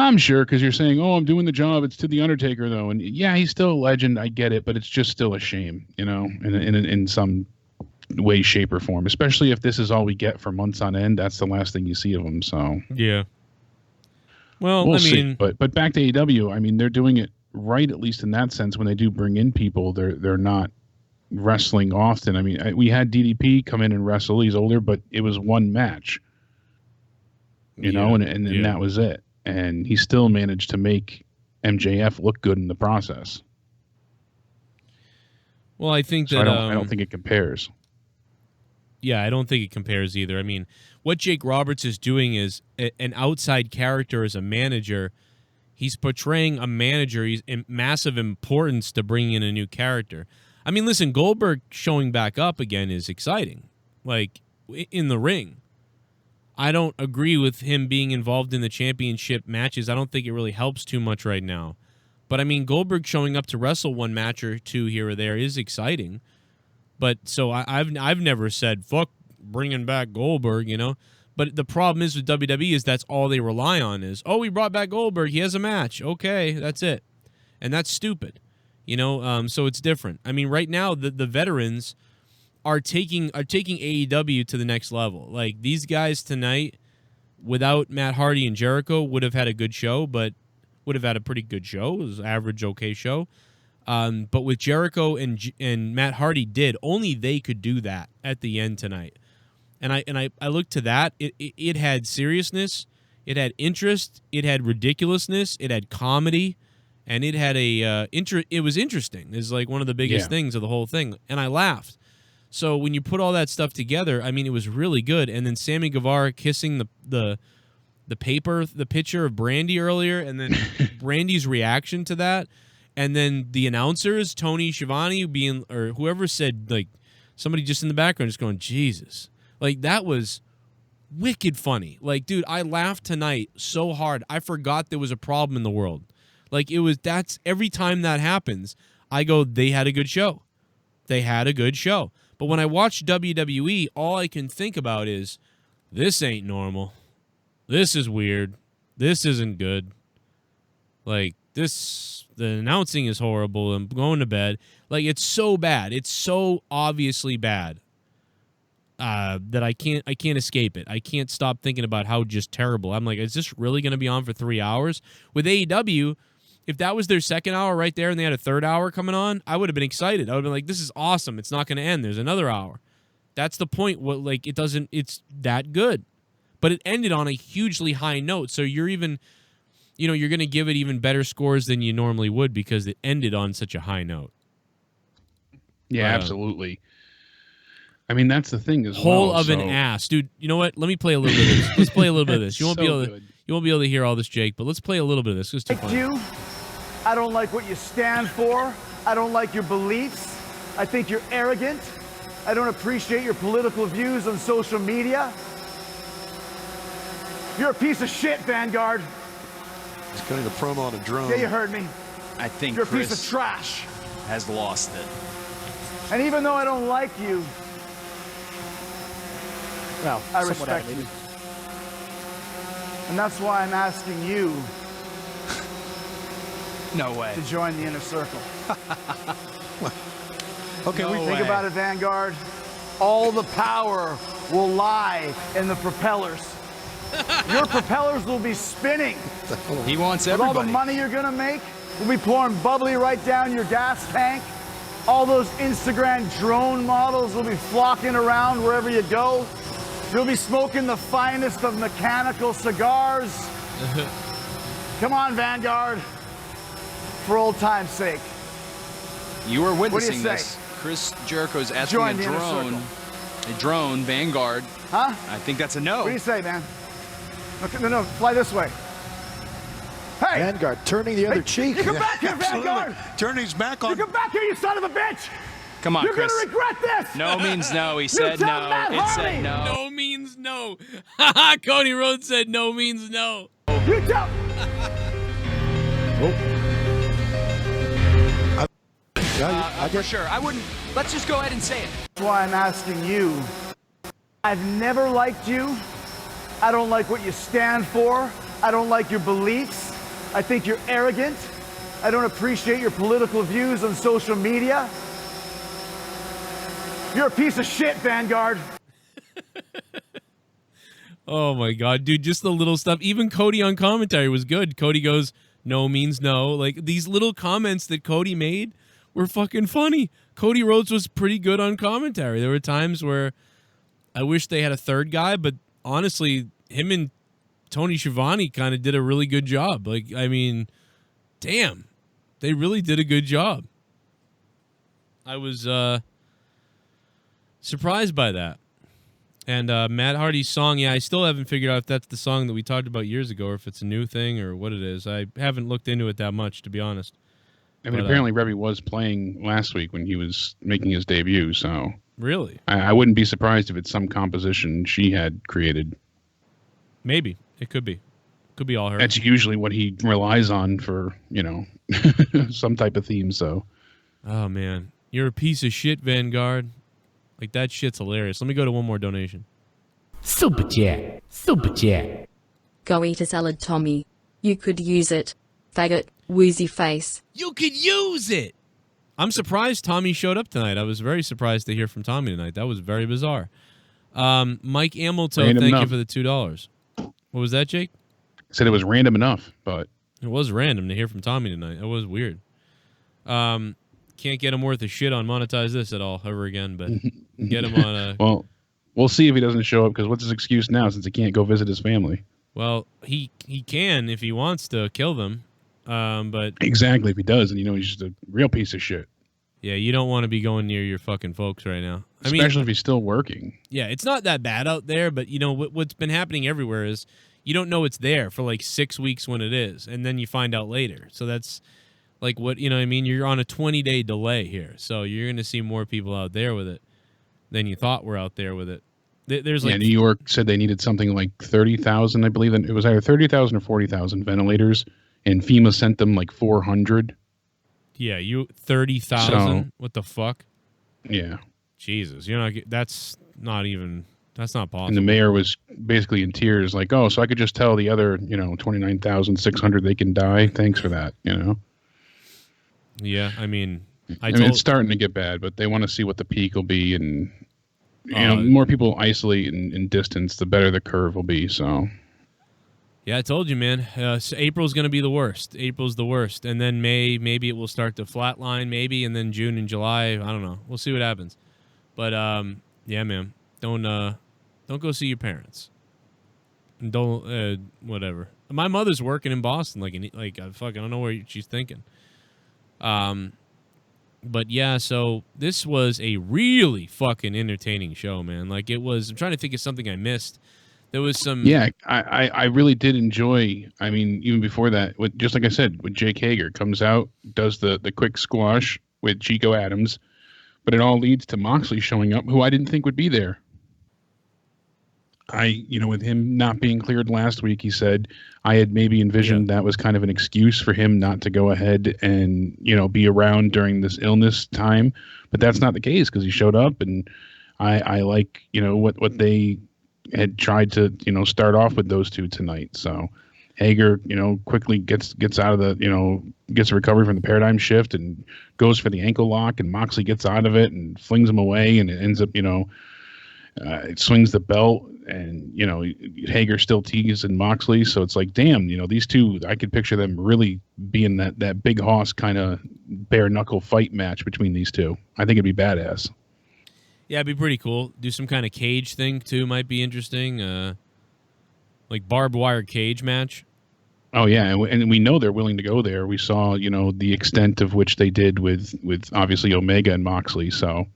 I'm sure, because you're saying, "Oh, I'm doing the job. It's to the Undertaker, though," and yeah, he's still a legend. I get it, but it's just still a shame, in some way, shape, or form. Especially if this is all we get for months on end. That's the last thing you see of him. So yeah. Well, we'll see. But back to AEW. I mean, they're doing it right, at least in that sense. When they do bring in people, they're not wrestling often. I mean, we had DDP come in and wrestle. He's older, but it was one match, and that was it. And he still managed to make MJF look good in the process. Well, I think so that I don't think it compares. Yeah, I don't think it compares either. I mean, what Jake Roberts is doing is an outside character as a manager. He's portraying a manager. He's in massive importance to bringing in a new character. I mean, listen, Goldberg showing back up again is exciting, like in the ring. I don't agree with him being involved in the championship matches. I don't think it really helps too much right now. But, I mean, Goldberg showing up to wrestle one match or two here or there is exciting. But so I've never said, fuck bringing back Goldberg, But the problem is with WWE is that's all they rely on is, oh, we brought back Goldberg. He has a match. Okay, that's it. And that's stupid, so it's different. I mean, right now the veterans are taking AEW to the next level. Like, these guys tonight, without Matt Hardy and Jericho, would have had a good show, but would have had a pretty good show. It was an average, okay show. But with Jericho and Matt Hardy only they could do that at the end tonight. And I looked to that. It had seriousness, it had interest, it had ridiculousness, it had comedy, and it had it was interesting. It's like one of the biggest things of the whole thing. And I laughed. So when you put all that stuff together, I mean, it was really good. And then Sammy Guevara kissing the picture of Brandi earlier, and then Brandi's reaction to that, and then the announcers, Tony Schiavone or whoever said, like, somebody just in the background just going, Jesus. Like, that was wicked funny. Like, dude, I laughed tonight so hard. I forgot there was a problem in the world. Like, that's every time that happens, I go, they had a good show. They had a good show. But when I watch WWE, all I can think about is, this ain't normal. This is weird. This isn't good. Like, the announcing is horrible. I'm going to bed. Like, it's so bad. It's so obviously bad that I can't escape it. I can't stop thinking about how just terrible. I'm like, is this really going to be on for 3 hours? With AEW, if that was their second hour right there and they had a third hour coming on, I would have been excited. I would have been like, this is awesome. It's not going to end. There's another hour. That's the point. It's that good. But it ended on a hugely high note. So you're even, you're going to give it even better scores than you normally would because it ended on such a high note. Yeah, absolutely. I mean, that's the thing as whole of an ass. Dude, you know what? Let me play a little bit of this. Let's play a little bit of this. You won't be able to hear all this, Jake, but let's play a little bit of this. It's too funny. I don't like what you stand for. I don't like your beliefs. I think you're arrogant. I don't appreciate your political views on social media. You're a piece of shit, Vanguard. He's cutting the promo on a drone. Yeah, you heard me. I think you're Chris a piece of trash. Has lost it. And even though I don't like you, well, I respect you. And that's why I'm asking you no way to join the inner circle. Okay, we think about it, Vanguard. All the power will lie in the propellers. Your propellers will be spinning. He wants everybody. With all the money you're gonna make, we'll be pouring bubbly right down your gas tank. All those Instagram drone models will be flocking around wherever you go. You'll be smoking the finest of mechanical cigars. Come on, Vanguard. For old time's sake. You are witnessing this. Chris Jericho's asking a drone, Vanguard. Huh? I think that's a no. What do you say, man? Okay, no, fly this way. Hey! Vanguard turning the other cheek. You come back here, Vanguard! Turning his back on. You come back here, you son of a bitch! Come on, You're Chris. You're gonna regret this! No means no. He said no. It said no. No means no. Cody Rhodes said no means no. You tell. I for sure. I wouldn't. Let's just go ahead and say it. That's why I'm asking you. I've never liked you. I don't like what you stand for. I don't like your beliefs. I think you're arrogant. I don't appreciate your political views on social media. You're a piece of shit, Vanguard. Oh my God, dude, just the little stuff. Even Cody on commentary was good. Cody goes, no means no. Like, these little comments that Cody made were fucking funny. Cody Rhodes was pretty good on commentary. There were times where I wish they had a third guy, but honestly, him and Tony Schiavone kind of did a really good job. Like, I mean, damn, they really did a good job. I was surprised by that. And Matt Hardy's song, yeah, I still haven't figured out if that's the song that we talked about years ago or if it's a new thing or what it is. I haven't looked into it that much, to be honest. I mean, apparently Reby was playing last week when he was making his debut, so... Really? I wouldn't be surprised if it's some composition she had created. Maybe. It could be. Could be all her. That's usually what he relies on for, you know, some type of theme, so... Oh, man. You're a piece of shit, Vanguard. Like, that shit's hilarious. Let me go to one more donation. Super chat. Super chat. Go eat a salad, Tommy. You could use it. Faggot, woozy face. You could use it! I'm surprised Tommy showed up tonight. I was very surprised to hear from Tommy tonight. That was very bizarre. Mike Amilto, thank you for the $2. What was that, Jake? I said it was random enough, but... It was random to hear from Tommy tonight. It was weird. Can't get him worth a shit on Monetize This at all ever again, but get him on a... Well, we'll see if he doesn't show up, because what's his excuse now since he can't go visit his family? Well, he can if he wants to kill them, but... Exactly, if he does, and you know he's just a real piece of shit. Yeah, you don't want to be going near your fucking folks right now. Especially if he's still working. Yeah, it's not that bad out there, but you know what's been happening everywhere is you don't know it's there for like 6 weeks when it is, and then you find out later. So that's like what, you know what I mean? You're on a 20-day delay here, so you're going to see more people out there with it than you thought were out there with it. There's like New York said they needed something like 30,000, I believe. It was either 30,000 or 40,000 ventilators, and FEMA sent them like 400. Yeah, 30,000. So, what the fuck? Yeah. Jesus, that's not possible. And the mayor was basically in tears, like, "Oh, so I could just tell the other, 29,600 they can die. Thanks for that, Yeah, I mean, it's starting to get bad, but they want to see what the peak will be, and more people isolate and distance, the better the curve will be. So. Yeah, I told you, man. So April's going to be the worst. April's the worst. And then May, maybe it will start to flatline, maybe. And then June and July, I don't know. We'll see what happens. But, yeah, man. Don't go see your parents. And don't, whatever. My mother's working in Boston. I don't know where she's thinking. But, yeah, so this was a really fucking entertaining show, man. Like, it was, I'm trying to think of something I missed. There was some... Yeah, I really did enjoy, I mean, even before that, just like I said, with Jake Hager comes out, does the quick squash with Chico Adams, but it all leads to Moxley showing up, who I didn't think would be there. With him not being cleared last week, he said, I had maybe envisioned that was kind of an excuse for him not to go ahead and, be around during this illness time, but that's not the case because he showed up, and I like, what they... had tried to, start off with those two tonight. So Hager, quickly gets out of the, gets a recovery from the paradigm shift and goes for the ankle lock, and Moxley gets out of it and flings him away, and it ends up, it swings the belt, and, Hager still teasing Moxley. So it's like, damn, these two, I could picture them really being that big hoss kind of bare knuckle fight match between these two. I think it'd be badass. Yeah, it'd be pretty cool. Do some kind of cage thing, too, might be interesting. Like barbed wire cage match. Oh, yeah, and we know they're willing to go there. We saw, the extent of which they did with obviously Omega and Moxley. So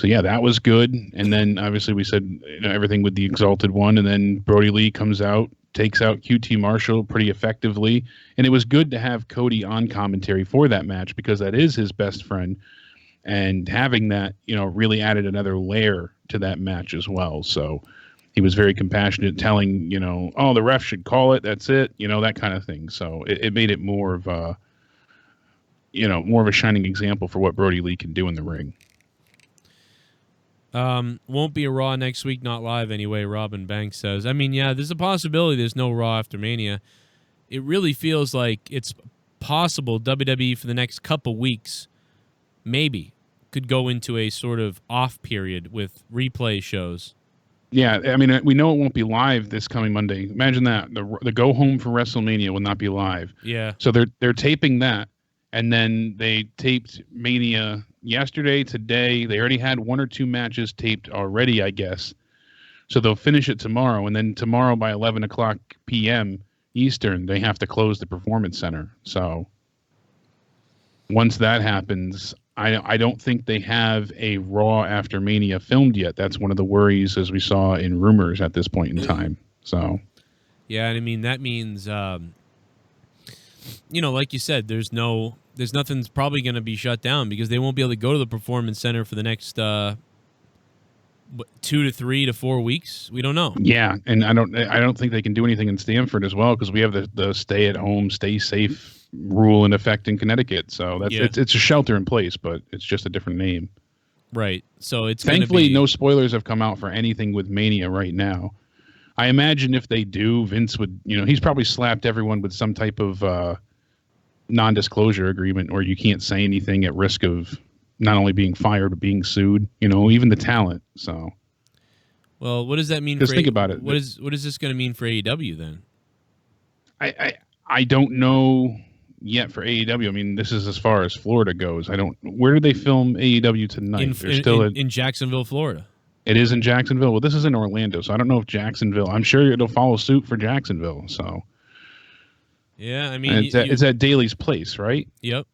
yeah, that was good. And then, obviously, we said everything with the Exalted One. And then Brody Lee comes out, takes out QT Marshall pretty effectively. And it was good to have Cody on commentary for that match because that is his best friend. And having that, really added another layer to that match as well. So he was very compassionate, telling, oh, the ref should call it. That's it. That kind of thing. So it made it more of a shining example for what Brody Lee can do in the ring. Won't be a Raw next week, not live anyway, Robin Banks says. I mean, yeah, there's a possibility there's no Raw after Mania. it really feels like it's possible WWE for the next couple weeks maybe could go into a sort of off period with replay shows. Yeah, I mean, we know it won't be live this coming Monday. Imagine that. The go home for WrestleMania will not be live. Yeah. So they're taping that, and then they taped Mania yesterday, today. They already had 1 or 2 matches taped already, I guess. So they'll finish it tomorrow, and then tomorrow by 11 o'clock p.m. Eastern, they have to close the Performance Center. So once that happens, I don't think they have a Raw after Mania filmed yet. That's one of the worries, as we saw in rumors at this point in time. So, yeah, and I mean that means, like you said, there's nothing's probably going to be shut down because they won't be able to go to the Performance Center for the next 2 to 3 to 4 weeks. We don't know. Yeah, and I don't think they can do anything in Stamford as well because we have the stay at home, stay safe rule in effect in Connecticut. So that's it's a shelter in place, but it's just a different name. Right. So it's thankfully no spoilers have come out for anything with Mania right now. I imagine if they do, Vince would, he's probably slapped everyone with some type of non-disclosure agreement where you can't say anything at risk of not only being fired but being sued. Even the talent. So. Well, what does that mean? Just think about it. What is this going to mean for AEW then? I don't know yet for AEW. I mean, this is as far as Florida goes. Where do they film AEW tonight? They're still in Jacksonville, Florida. It is in Jacksonville. Well, this is in Orlando, so I don't know if Jacksonville. I'm sure it'll follow suit for Jacksonville. So. Yeah, I mean, it's at Daly's Place, right? Yep.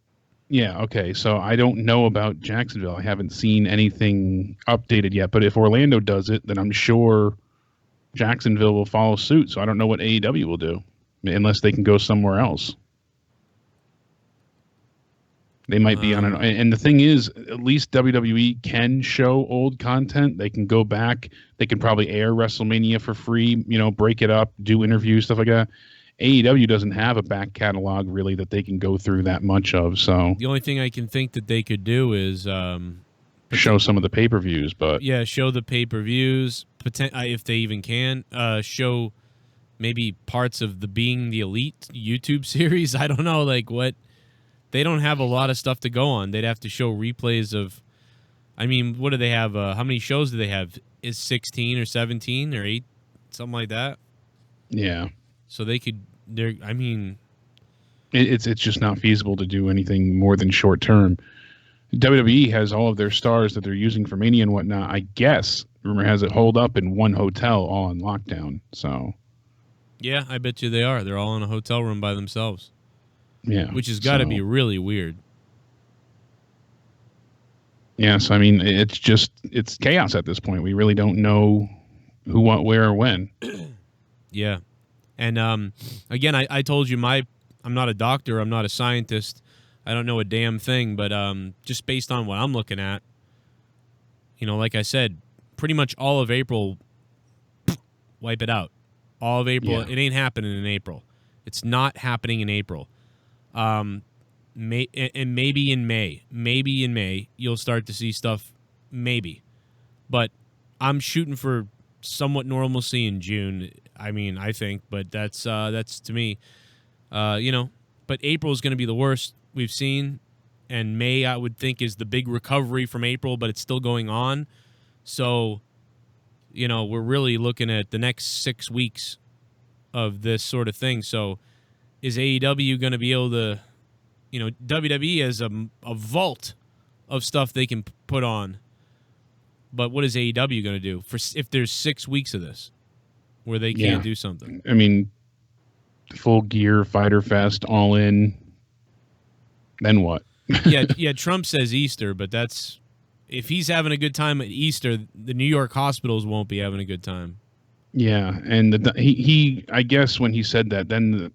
Yeah. Okay. So I don't know about Jacksonville. I haven't seen anything updated yet. But if Orlando does it, then I'm sure Jacksonville will follow suit. So I don't know what AEW will do, unless they can go somewhere else. They might be on an, and the thing is, at least WWE can show old content. They can go back. They can probably air WrestleMania for free. Break it up, do interviews, stuff like that. AEW doesn't have a back catalog really that they can go through that much of. So the only thing I can think that they could do is show some of the pay-per-views, but show the pay-per-views if they even can. Show maybe parts of the Being the Elite YouTube series. I don't know, what. They don't have a lot of stuff to go on. They'd have to show replays of. I mean, what do they have? How many shows do they have? Is 16 or 17 or 8, something like that? Yeah. So they could. I mean, it's just not feasible to do anything more than short term. WWE has all of their stars that they're using for Mania and whatnot. I guess rumor has it holed up in one hotel, all on lockdown. So. Yeah, I bet you they are. They're all in a hotel room by themselves. Yeah. Which has got to be really weird. Yeah, so I mean, it's chaos at this point. We really don't know who, what, where, or when. Yeah. And again, I told you I'm not a doctor. I'm not a scientist. I don't know a damn thing. But just based on what I'm looking at, like I said, pretty much all of April, wipe it out. All of April. Yeah. It ain't happening in April. It's not happening in April. Maybe in May you'll start to see stuff, maybe, but I'm shooting for somewhat normalcy in June. I mean, I think, but that's to me, but April is going to be the worst we've seen, and May I would think is the big recovery from April, but it's still going on. So, we're really looking at the next 6 weeks of this sort of thing. So, is AEW going to be able to, WWE has a vault of stuff they can put on, but what is AEW going to do if there's 6 weeks of this where they can't do something? I mean, Full Gear, Fyter Fest, All In, then what? yeah. Trump says Easter, but if he's having a good time at Easter, the New York hospitals won't be having a good time. Yeah, and he I guess when he said that, then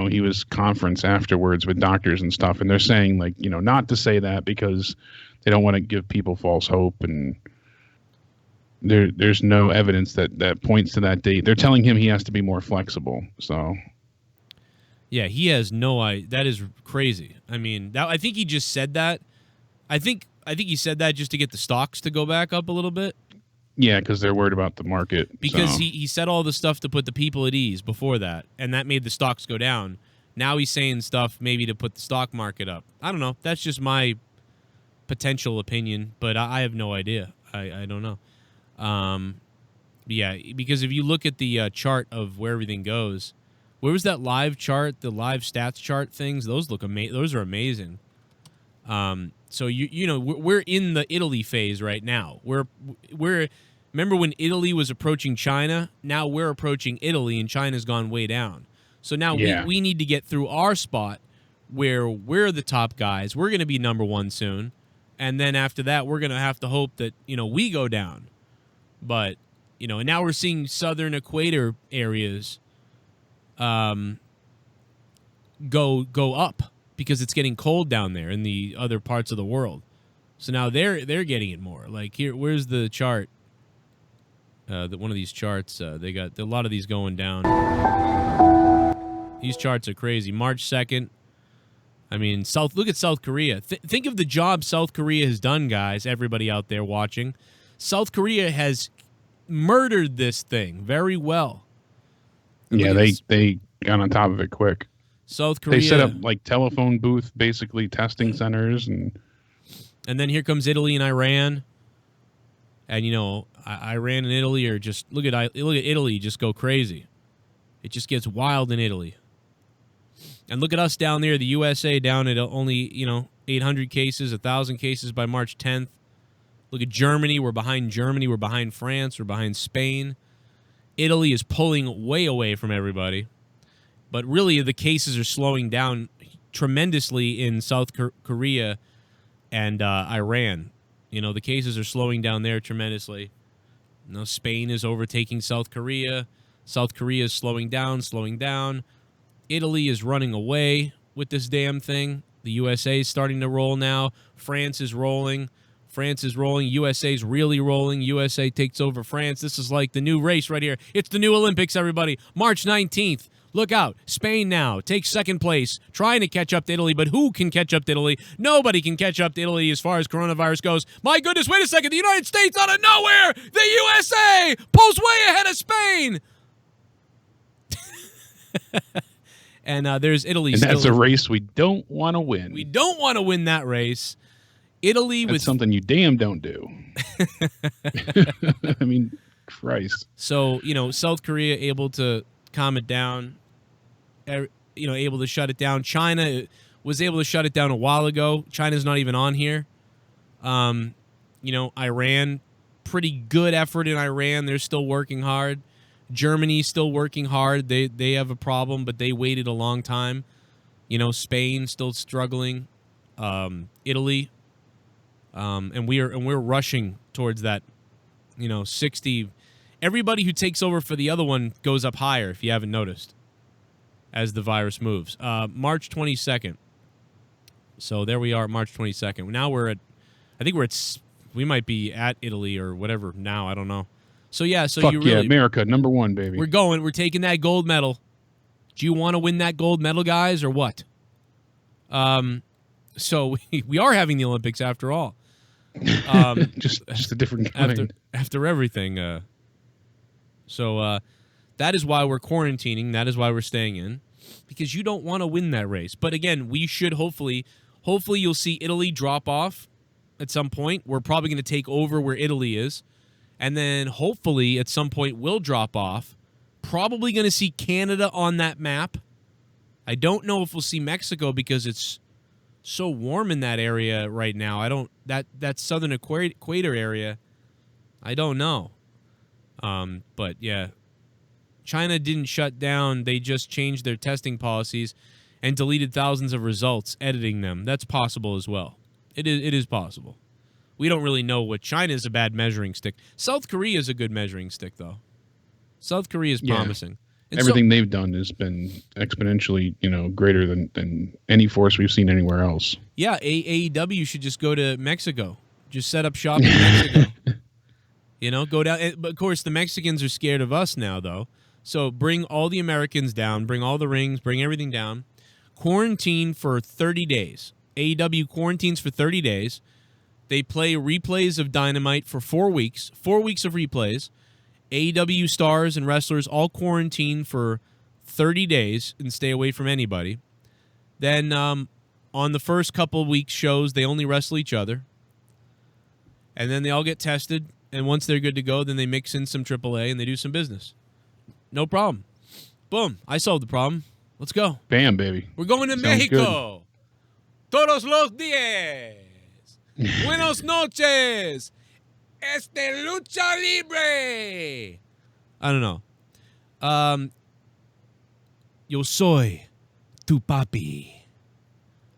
he was conference afterwards with doctors and stuff, and they're saying not to say that because they don't want to give people false hope, and there's no evidence that points to that date. They're telling him he has to be more flexible. So yeah, he has no idea. That is crazy. I mean, I think he just said that. I think he said that just to get the stocks to go back up a little bit. Yeah, because they're worried about the market. Because so. he said all the stuff to put the people at ease before that, and that made the stocks go down. Now he's saying stuff maybe to put the stock market up. I don't know. That's just my potential opinion, but I have no idea. I don't know. Yeah, because if you look at the chart of where everything goes, where was that live chart, the live stats chart things? Those look those are amazing. So you know we're in the Italy phase right now. We're remember when Italy was approaching China? Now we're approaching Italy, and China's gone way down. So now we need to get through our spot where we're the top guys. We're going to be number one soon, and then after that, we're going to have to hope that we go down. But and now we're seeing southern equator areas go up, because it's getting cold down there in the other parts of the world. So now they're getting it more. Like here, where's the chart? One of these charts, they got a lot of these going down. These charts are crazy. March 2nd. I mean, look at South Korea. Think of the job South Korea has done, guys, everybody out there watching. South Korea has murdered this thing very well. Yeah, they got on top of it quick. South Korea. They set up like telephone booth, basically testing centers, and then here comes Italy and Iran, and Iran and Italy are just look at Italy just go crazy. It just gets wild in Italy, and look at us down there, the USA down at only 800 cases, 1,000 cases by March 10th. Look at Germany. We're behind Germany. We're behind France. We're behind Spain. Italy is pulling way away from everybody. But really, the cases are slowing down tremendously in South Korea and Iran. The cases are slowing down there tremendously. Spain is overtaking South Korea. South Korea is slowing down. Italy is running away with this damn thing. The USA is starting to roll now. France is rolling. USA is really rolling. USA takes over France. This is like the new race right here. It's the new Olympics, everybody. March 19th. Look out. Spain now takes second place, trying to catch up to Italy, but who can catch up to Italy? Nobody can catch up to Italy as far as coronavirus goes. My goodness, wait a second. The United States out of nowhere. The USA pulls way ahead of Spain. And there's Italy. And that's a race we don't want to win. We don't want to win that race. Italy That's something you damn don't do. I mean, Christ. So, South Korea able to calm it down, able to shut it down. China was able to shut it down a while ago. China's not even on here. Iran, pretty good effort in Iran. They're still working hard. Germany's still working hard. They have a problem, but they waited a long time. Spain still struggling. Italy, and we're rushing towards that. 60. Everybody who takes over for the other one goes up higher, if you haven't noticed, as the virus moves. March 22nd. So there we are, March 22nd. Now we might be at Italy or whatever now. I don't know. So, yeah. So Fuck America, number one, baby. We're taking that gold medal. Do you want to win that gold medal, guys, or what? So we are having the Olympics after all. Just a different kind. After everything. So that is why we're quarantining. That is why we're staying in, because you don't want to win that race. But again, we should hopefully you'll see Italy drop off at some point. We're probably going to take over where Italy is. And then hopefully at some point we'll drop off. Probably going to see Canada on that map. I don't know if we'll see Mexico because it's so warm in that area right now. That southern equator area, I don't know. But yeah, China didn't shut down. They just changed their testing policies and deleted thousands of results, editing them. That's possible as well. It is possible. We don't really know what China is a bad measuring stick. South Korea is a good measuring stick, though. South Korea is promising. And everything they've done has been exponentially, greater than any force we've seen anywhere else. Yeah, AEW should just go to Mexico. Just set up shop in Mexico. Go down. But, of course, the Mexicans are scared of us now, though. So bring all the Americans down. Bring all the rings. Bring everything down. Quarantine for 30 days. AEW quarantines for 30 days. They play replays of Dynamite for 4 weeks. 4 weeks of replays. AEW stars and wrestlers all quarantine for 30 days and stay away from anybody. Then on the first couple of weeks shows, they only wrestle each other. And then they all get tested. And once they're good to go, then they mix in some AAA and they do some business. No problem. Boom. I solved the problem. Let's go. Bam, baby. We're going to Sounds Mexico. Good. Todos los días. Buenos noches. Lucha Libre. I don't know. Yo soy tu papi.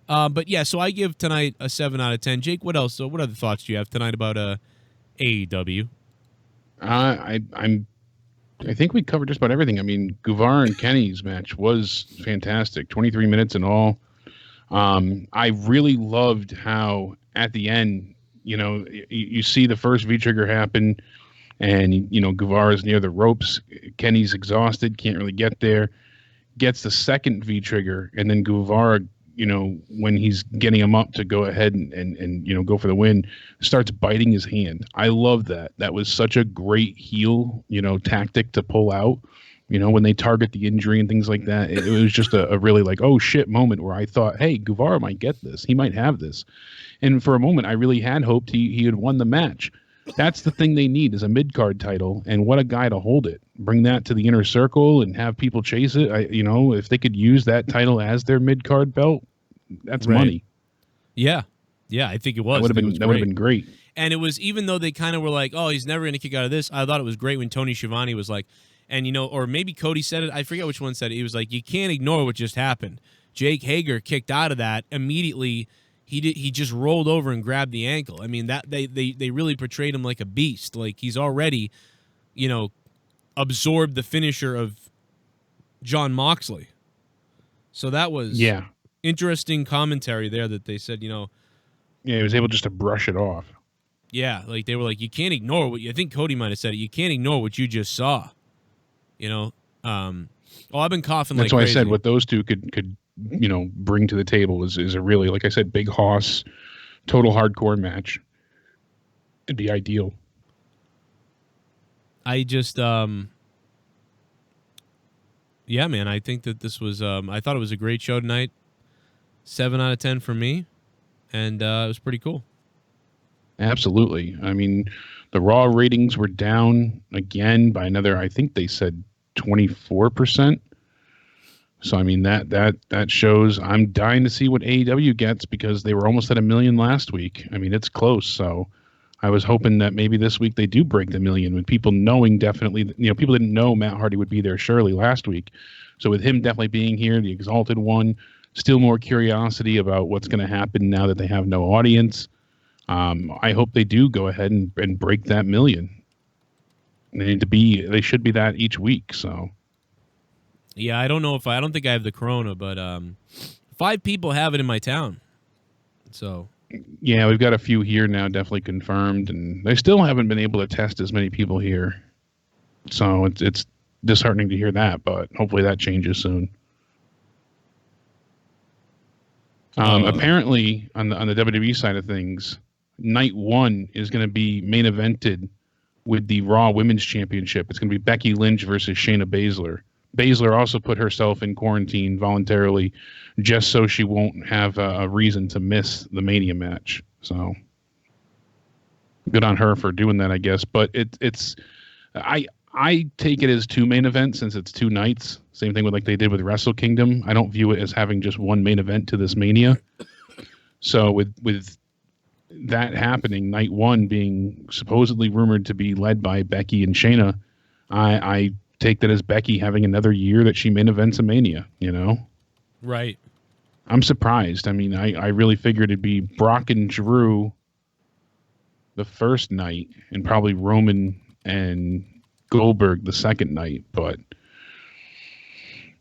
But yeah, so I give tonight a 7 out of 10. Jake, what else? So what other thoughts do you have tonight about AEW? I think we covered just about everything. I mean, Guevara and Kenny's match was fantastic. 23 minutes in all. I really loved how at the end, you see the first V-trigger happen and, Guevara's near the ropes. Kenny's exhausted, can't really get there. Gets the second V-trigger, and then Guevara, when he's getting him up to go ahead and go for the win, starts biting his hand. I love that. That was such a great heel, tactic to pull out, when they target the injury and things like that. It was just a really like, oh shit moment where I thought, hey, Guevara might get this. He might have this. And for a moment, I really had hoped he had won the match. That's the thing they need is a mid-card title, and what a guy to hold it. Bring that to the inner circle and have people chase it. If they could use that title as their mid-card belt, that's money. Yeah, I think it was. That would have been great. And it was, even though they kind of were like, oh, he's never going to kick out of this, I thought it was great when Tony Schiavone was like, and or maybe Cody said it, I forget which one said it. He was like, you can't ignore what just happened. Jake Hager kicked out of that immediately. He just rolled over and grabbed the ankle. I mean, that they really portrayed him like a beast. Like he's already, absorbed the finisher of Jon Moxley. So that was interesting commentary there that they said, Yeah, he was able just to brush it off. Yeah, like they were like, you can't ignore what I think Cody might have said it. You can't ignore what you just saw. I've been coughing like crazy. That's why I said what those two could bring to the table is a really, like I said, big hoss, total hardcore match. It'd be ideal. I just, yeah, man, I think that this was, I thought it was a great show tonight. 7 out of 10 for me. And it was pretty cool. Absolutely. I mean, the Raw ratings were down again by another, I think they said 24%. So, I mean, that shows I'm dying to see what AEW gets because they were almost at 1 million last week. I mean, it's close. So I was hoping that maybe this week they do break the 1 million with people knowing definitely, people didn't know Matt Hardy would be there surely last week. So with him definitely being here, the Exalted One, still more curiosity about what's going to happen now that they have no audience. I hope they do go ahead and break that 1 million. They should be that each week. So. Yeah, I don't think I have the corona, but 5 people have it in my town. So yeah, we've got a few here now, definitely confirmed, and they still haven't been able to test as many people here. So it's disheartening to hear that, but hopefully that changes soon. Apparently, on the WWE side of things, night 1 is going to be main evented with the Raw Women's Championship. It's going to be Becky Lynch versus Shayna Baszler. Baszler also put herself in quarantine voluntarily just so she won't have a reason to miss the Mania match. So good on her for doing that, I guess. But I take it as 2 main events since it's 2 nights. Same thing with like they did with Wrestle Kingdom. I don't view it as having just 1 main event to this Mania. So with that happening, night 1 being supposedly rumored to be led by Becky and Shayna, I take that as Becky having another year that she main events a Mania, Right. I'm surprised. I mean, I really figured it'd be Brock and Drew the first night and probably Roman and Goldberg the second night, but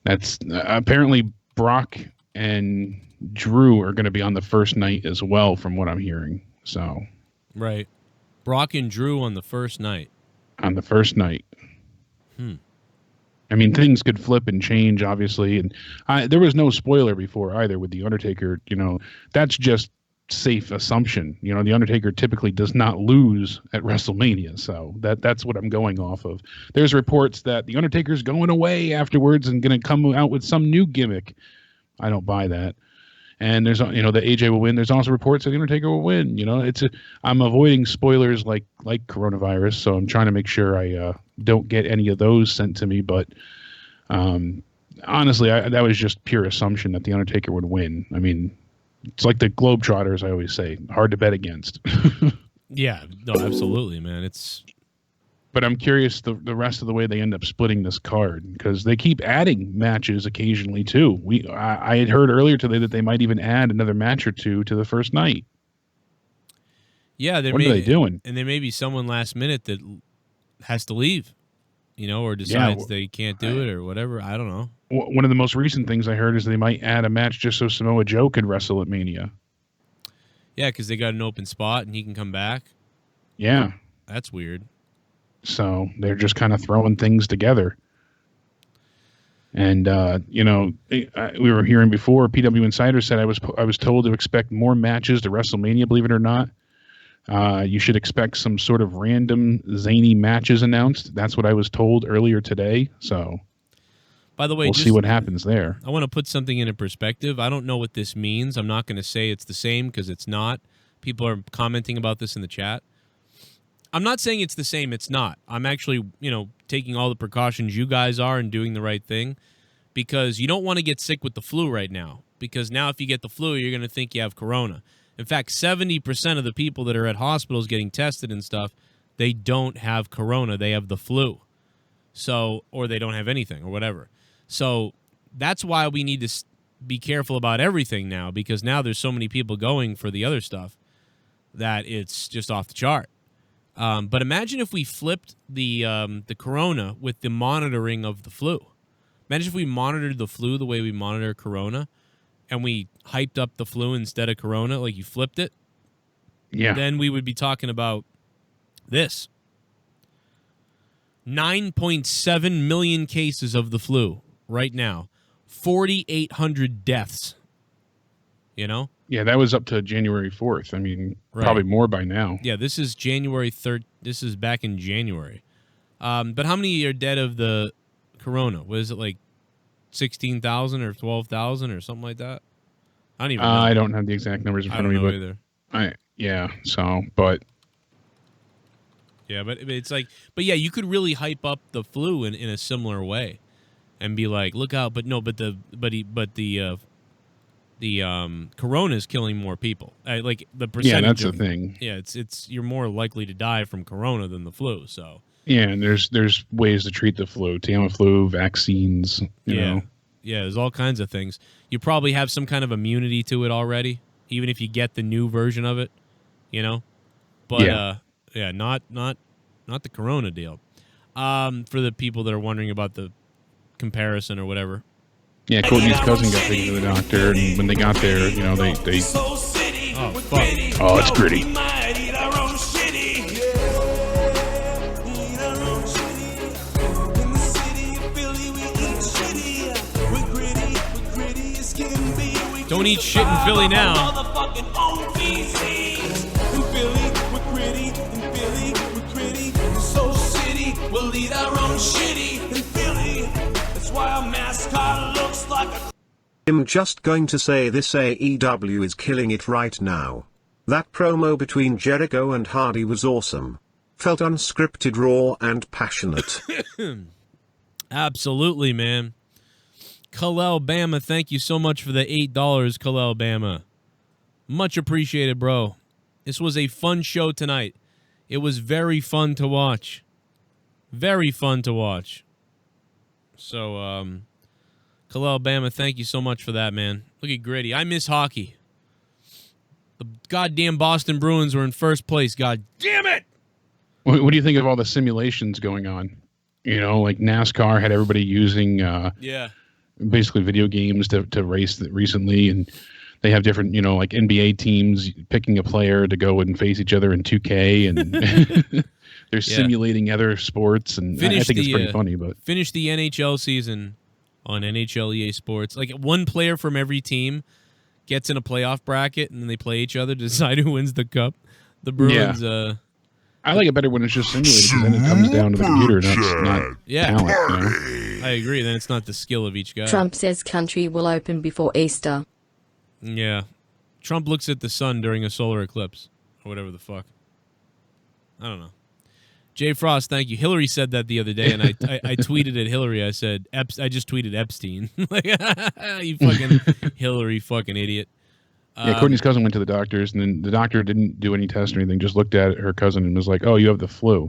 that's apparently Brock and Drew are going to be on the first night as well from what I'm hearing. So right. Brock and Drew on the first night. On the first night. I mean, things could flip and change, obviously, and there was no spoiler before either with The Undertaker. That's just safe assumption. You know, The Undertaker typically does not lose at WrestleMania, so that's what I'm going off of. There's reports that The Undertaker's going away afterwards and going to come out with some new gimmick. I don't buy that. And there's, you know, that AJ will win. There's also reports that The Undertaker will win. You know, I'm avoiding spoilers like coronavirus, so I'm trying to make sure I don't get any of those sent to me. But honestly, that was just pure assumption that The Undertaker would win. I mean, it's like the Globetrotters, I always say, hard to bet against. Yeah, no, absolutely, man. But I'm curious the rest of the way they end up splitting this card, because they keep adding matches occasionally too. I had heard earlier today that they might even add another match or two to the first night. Yeah, what are they doing? And there may be someone last minute that has to leave, you know, or decides they can't do it or whatever. I don't know. One of the most recent things I heard is they might add a match just so Samoa Joe could wrestle at Mania. Yeah, because they got an open spot and he can come back. Yeah. That's weird. So they're just kind of throwing things together. And, you know, we were hearing before, PW Insider said I was told to expect more matches to WrestleMania, believe it or not. You should expect some sort of random zany matches announced. That's what I was told earlier today. So, by the way, we'll see what happens there. I want to put something into perspective. I don't know what this means. I'm not going to say it's the same because it's not. People are commenting about this in the chat. I'm not saying it's the same. It's not. I'm actually, you know, taking all the precautions you guys are and doing the right thing, because you don't want to get sick with the flu right now, because now if you get the flu, you're going to think you have corona. In fact, 70% of the people that are at hospitals getting tested and stuff, they don't have corona. They have the flu. So, or they don't have anything or whatever. So that's why we need to be careful about everything now, because now there's so many people going for the other stuff that it's just off the chart. But imagine if we flipped the corona with the monitoring of the flu. Imagine if we monitored the flu the way we monitor corona, and we hyped up the flu instead of corona, like you flipped it. Yeah. Then we would be talking about this. 9.7 million cases of the flu right now. 4,800 deaths. You know? Yeah, that was up to January 4th. I mean, probably more by now. Yeah, this is January 3rd. This is back in January. But how many are dead of the corona? Was it like 16,000 or 12,000 or something like that? I don't even know. I don't have the exact numbers in front of me, but either. But it's like, but yeah, you could really hype up the flu in a similar way, and be like, look out! But no, the corona is killing more people. Like the percentage. Yeah, that's the thing. Yeah, it's you're more likely to die from corona than the flu. So yeah, and there's ways to treat the flu, Tamiflu, vaccines. You know. Yeah, there's all kinds of things. You probably have some kind of immunity to it already, even if you get the new version of it. You know, but not the corona deal. For the people that are wondering about the comparison or whatever. Yeah, Courtney's cousin got taken to the doctor, and when they got there, you know, they oh, fuck. Oh, it's gritty. Don't eat shit in Philly now. We'll eat our own shitty in Philly. That's why our mascot looks like a... I'm just going to say this AEW is killing it right now. That promo between Jericho and Hardy was awesome. Felt unscripted, raw, and passionate. Absolutely, man. Kalel Bama, thank you so much for the $8, Kalel Bama. Much appreciated, bro. This was a fun show tonight. It was very fun to watch. Very fun to watch. So, Kalel Bama, thank you so much for that, man. Look at Gritty. I miss hockey. The goddamn Boston Bruins were in first place. God damn it! What do you think of all the simulations going on? You know, like NASCAR had everybody using basically video games to race recently, and they have different, you know, like NBA teams picking a player to go and face each other in 2K, and they're simulating other sports, and I think it's pretty funny. But finish the NHL season on NHL EA Sports. Like one player from every team gets in a playoff bracket and then they play each other to decide who wins the cup. The Bruins. I like it better when it's just simulated because then it comes down to the computer, not talent. You know? I agree. Then it's not the skill of each guy. Trump says country will open before Easter. Yeah. Trump looks at the sun during a solar eclipse or whatever the fuck. I don't know. Jay Frost, thank you. Hillary said that the other day, and I tweeted at Hillary. I said, I just tweeted Epstein. Like, you fucking Hillary fucking idiot. Yeah, Courtney's cousin went to the doctors, and then the doctor didn't do any tests or anything, just looked at her cousin and was like, oh, you have the flu.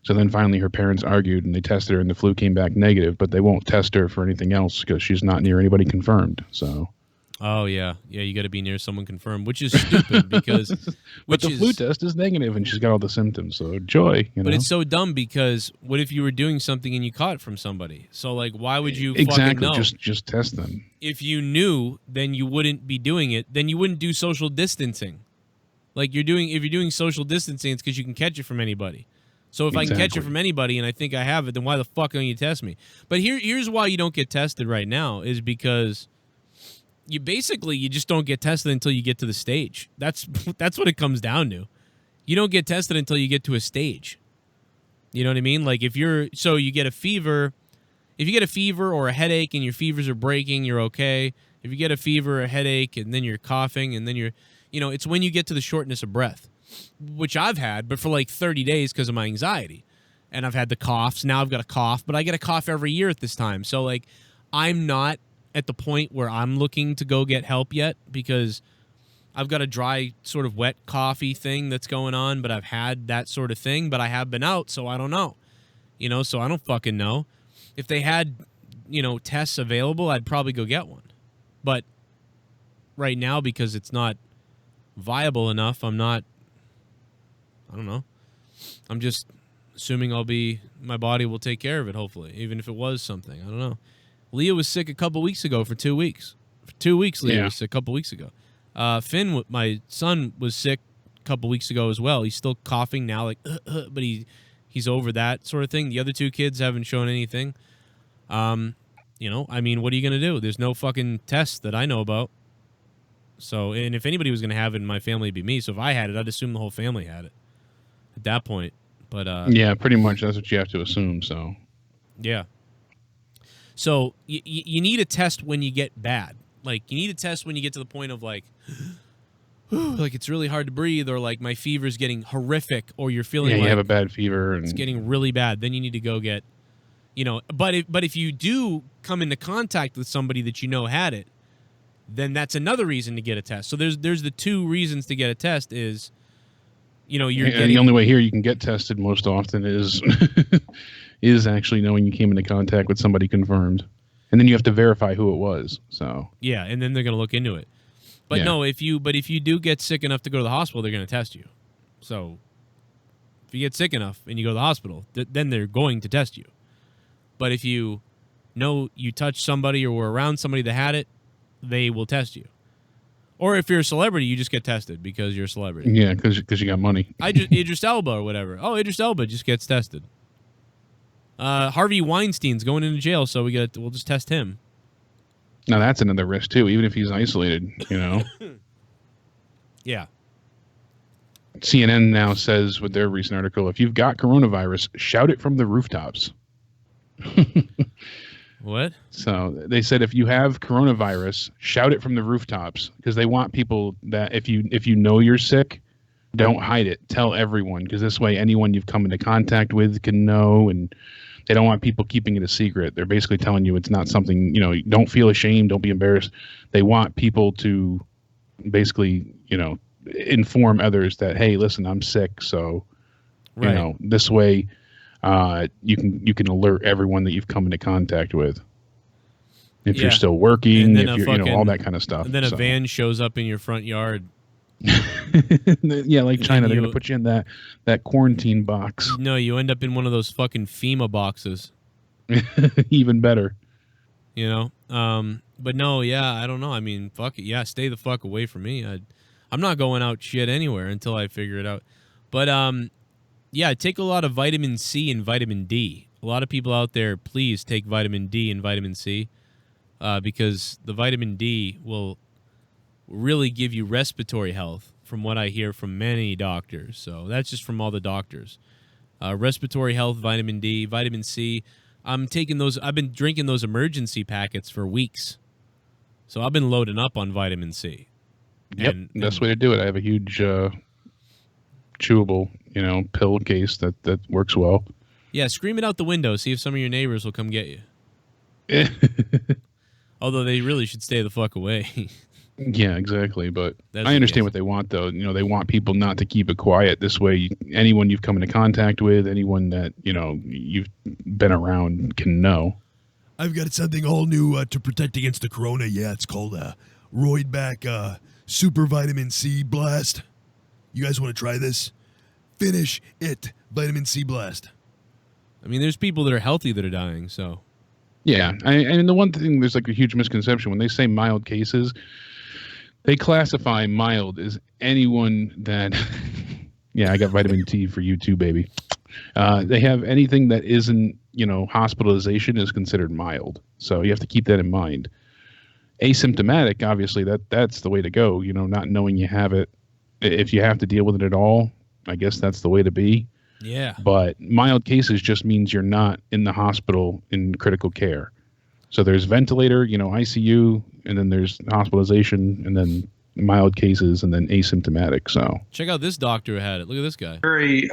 So then finally her parents argued, and they tested her, and the flu came back negative, but they won't test her for anything else because she's not near anybody confirmed. So. Oh, yeah. Yeah, you got to be near someone confirmed, which is stupid because... But the flu test is negative, and she's got all the symptoms, so joy. But it's so dumb because what if you were doing something and you caught it from somebody? So, like, why would you fucking know? Just test them. If you knew, then you wouldn't be doing it. Then you wouldn't do social distancing. Like, if you're doing social distancing, it's because you can catch it from anybody. So if I can catch it from anybody and I think I have it, then why the fuck don't you test me? But here's why you don't get tested right now is because... You just don't get tested until you get to the stage. That's what it comes down to. You don't get tested until you get to a stage. You know what I mean? Like you get a fever. If you get a fever or a headache and your fevers are breaking, you're okay. If you get a fever, a headache, and then you're coughing, and then it's when you get to the shortness of breath, which I've had, but for like 30 days because of my anxiety. And I've had the coughs. Now I've got a cough, but I get a cough every year at this time. So like I'm not at the point where I'm looking to go get help yet because I've got a dry sort of wet coffee thing that's going on, but I've had that sort of thing, but I have been out, so I don't know. So I don't fucking know. If they had, tests available, I'd probably go get one. But right now, because it's not viable enough, I don't know. I'm just assuming my body will take care of it, hopefully, even if it was something. I don't know. Leah was sick a couple weeks ago for 2 weeks. For 2 weeks, Leah was sick a couple weeks ago. Finn, my son, was sick a couple weeks ago as well. He's still coughing now, like, but he's over that sort of thing. The other two kids haven't shown anything. What are you going to do? There's no fucking test that I know about. So, and if anybody was going to have it in my family, it'd be me. So if I had it, I'd assume the whole family had it at that point. But yeah, pretty much that's what you have to assume, so. Yeah. So you need a test when you get bad. Like, you need a test when you get to the point of, like it's really hard to breathe, or, like, my fever's getting horrific, or you're feeling like... you have a bad fever. And... It's getting really bad. Then you need to go get, But if you do come into contact with somebody that had it, then that's another reason to get a test. So there's the two reasons to get a test is, you're getting... The only way here you can get tested most often is... is actually knowing you came into contact with somebody confirmed. And then you have to verify who it was. So yeah, and then they're going to look into it. But no, if you do get sick enough to go to the hospital, they're going to test you. So if you get sick enough and you go to the hospital, then they're going to test you. But if you touched somebody or were around somebody that had it, they will test you. Or if you're a celebrity, you just get tested because you're a celebrity. Yeah, because you got money. Idris Elba or whatever. Oh, Idris Elba just gets tested. Harvey Weinstein's going into jail, so we'll just test him. Now that's another risk too, even if he's isolated, Yeah. CNN now says with their recent article, if you've got coronavirus, shout it from the rooftops. What? So they said if you have coronavirus, shout it from the rooftops, because they want people that if you know you're sick, don't hide it. Tell everyone, because this way anyone you've come into contact with can know, and they don't want people keeping it a secret. They're basically telling you it's not something, don't feel ashamed, don't be embarrassed. They want people to basically, inform others that, hey, listen, I'm sick, so this way you can alert everyone that you've come into contact with. If you're still working, if you're all that kind of stuff. And then a van shows up in your front yard. Yeah, like China, they're going to put you in that quarantine box. No, you end up in one of those fucking FEMA boxes. Even better. But no, yeah, I don't know. I mean, fuck it. Yeah, stay the fuck away from me. I'm not going out shit anywhere until I figure it out. But yeah, take a lot of vitamin C and vitamin D. A lot of people out there, please take vitamin D and vitamin C, because the vitamin D will really give you respiratory health, from what I hear from many doctors. So that's just from all the doctors. Respiratory health, vitamin D, vitamin C. I'm taking those. I've been drinking those emergency packets for weeks. So I've been loading up on vitamin C. Yep, best way to do it. I have a huge chewable, pill case that works well. Yeah, scream it out the window. See if some of your neighbors will come get you. Although they really should stay the fuck away. Yeah, exactly. But That's I understand what they want, though. They want people not to keep it quiet. This way, anyone you've come into contact with, anyone that you've been around can know. I've got something all new to protect against the corona. Yeah, it's called Roid Back Super Vitamin C Blast. You guys want to try this? Finish it, Vitamin C Blast. I mean, there's people that are healthy that are dying, so. Yeah, and the one thing, there's like a huge misconception. When they say mild cases, they classify mild as anyone that... Yeah, I got vitamin T for you too, baby. They have anything that isn't, hospitalization is considered mild. So you have to keep that in mind. Asymptomatic, obviously, that's the way to go. Not knowing you have it. If you have to deal with it at all, I guess that's the way to be. Yeah. But mild cases just means you're not in the hospital in critical care. So there's ventilator, ICU, and then there's hospitalization, and then mild cases, and then asymptomatic. So check out this doctor who had it. Look at this guy. Very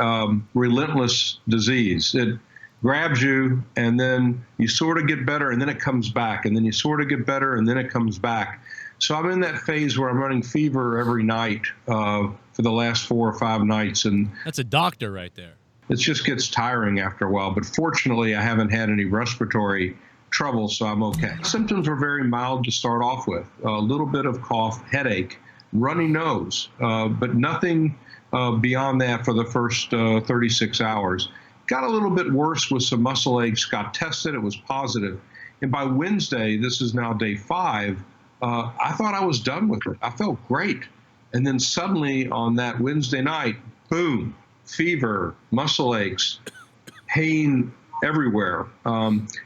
relentless disease. It grabs you, and then you sort of get better, and then it comes back, and then you sort of get better, and then it comes back. So I'm in that phase where I'm running fever every night for the last 4 or 5 nights, and that's a doctor right there. It just gets tiring after a while. But fortunately, I haven't had any respiratory trouble, so I'm okay. Symptoms were very mild to start off with. A little bit of cough, headache, runny nose, but nothing beyond that for the first 36 hours. Got a little bit worse with some muscle aches, got tested, it was positive. And by Wednesday, this is now day 5, I thought I was done with it. I felt great. And then suddenly on that Wednesday night, boom, fever, muscle aches, pain everywhere.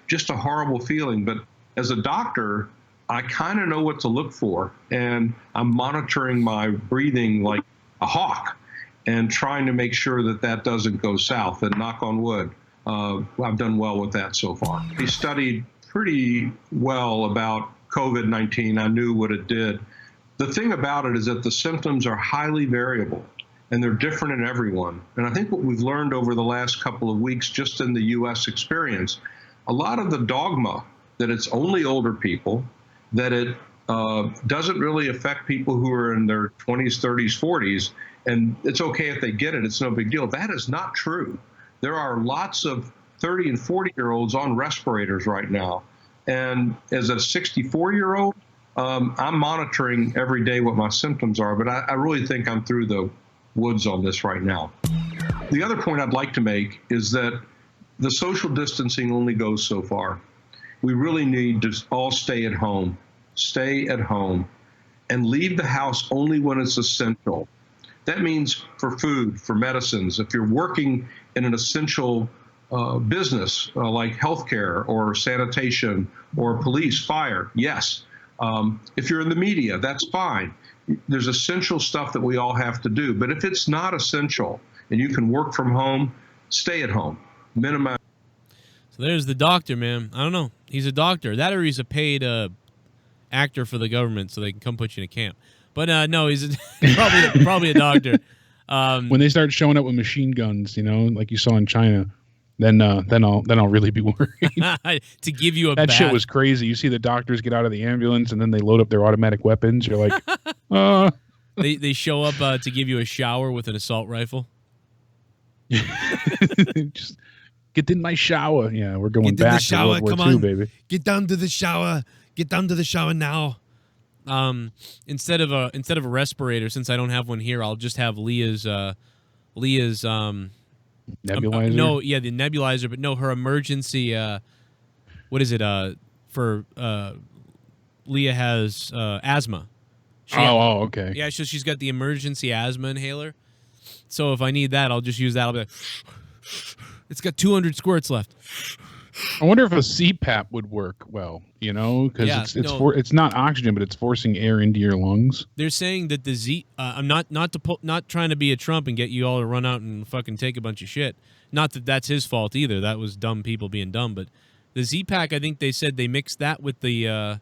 Just a horrible feeling. But as a doctor, I kind of know what to look for. And I'm monitoring my breathing like a hawk and trying to make sure that that doesn't go south. And knock on wood, I've done well with that so far. He studied pretty well about COVID-19. I knew what it did. The thing about it is that the symptoms are highly variable, and they're different in everyone. And I think what we've learned over the last couple of weeks, just in the U.S. experience, a lot of the dogma that it's only older people, that it doesn't really affect people who are in their 20s, 30s, 40s, and it's okay if they get it, it's no big deal. That is not true. There are lots of 30 and 40-year-olds on respirators right now. And as a 64-year-old, I'm monitoring every day what my symptoms are, but I really think I'm through the woods on this right now. The other point I'd like to make is that the social distancing only goes so far. We really need to all stay at home, and leave the house only when it's essential. That means for food, for medicines. If you're working in an essential business like healthcare or sanitation or police, fire, yes. If you're in the media, that's fine. There's essential stuff that we all have to do. But if it's not essential and you can work from home, stay at home. Minimize. So there's the doctor, man. I don't know. He's a doctor. That or he's a paid actor for the government so they can come put you in a camp. But no, he's probably a doctor. When they start showing up with machine guns, like you saw in China, then I'll really be worried. To give you that shit was crazy. You see the doctors get out of the ambulance and then they load up their automatic weapons. You're like, They show up to give you a shower with an assault rifle. Just get in my shower. Yeah, we're going back to World War II, baby. Get down to the shower. Get down to the shower now. Instead of a respirator, since I don't have one here, I'll just have Leah's nebulizer. The nebulizer, but no, her emergency. What is it? For Leah has asthma. Okay. Yeah, so she's got the emergency asthma inhaler. So if I need that, I'll just use that. I'll be like, it's got 200 squirts left. I wonder if a CPAP would work well, because it's not oxygen, but it's forcing air into your lungs. They're saying that the I'm not trying to be a Trump and get you all to run out and fucking take a bunch of shit. Not that that's his fault either. That was dumb people being dumb. But the Z-Pack, I think they said they mixed that with the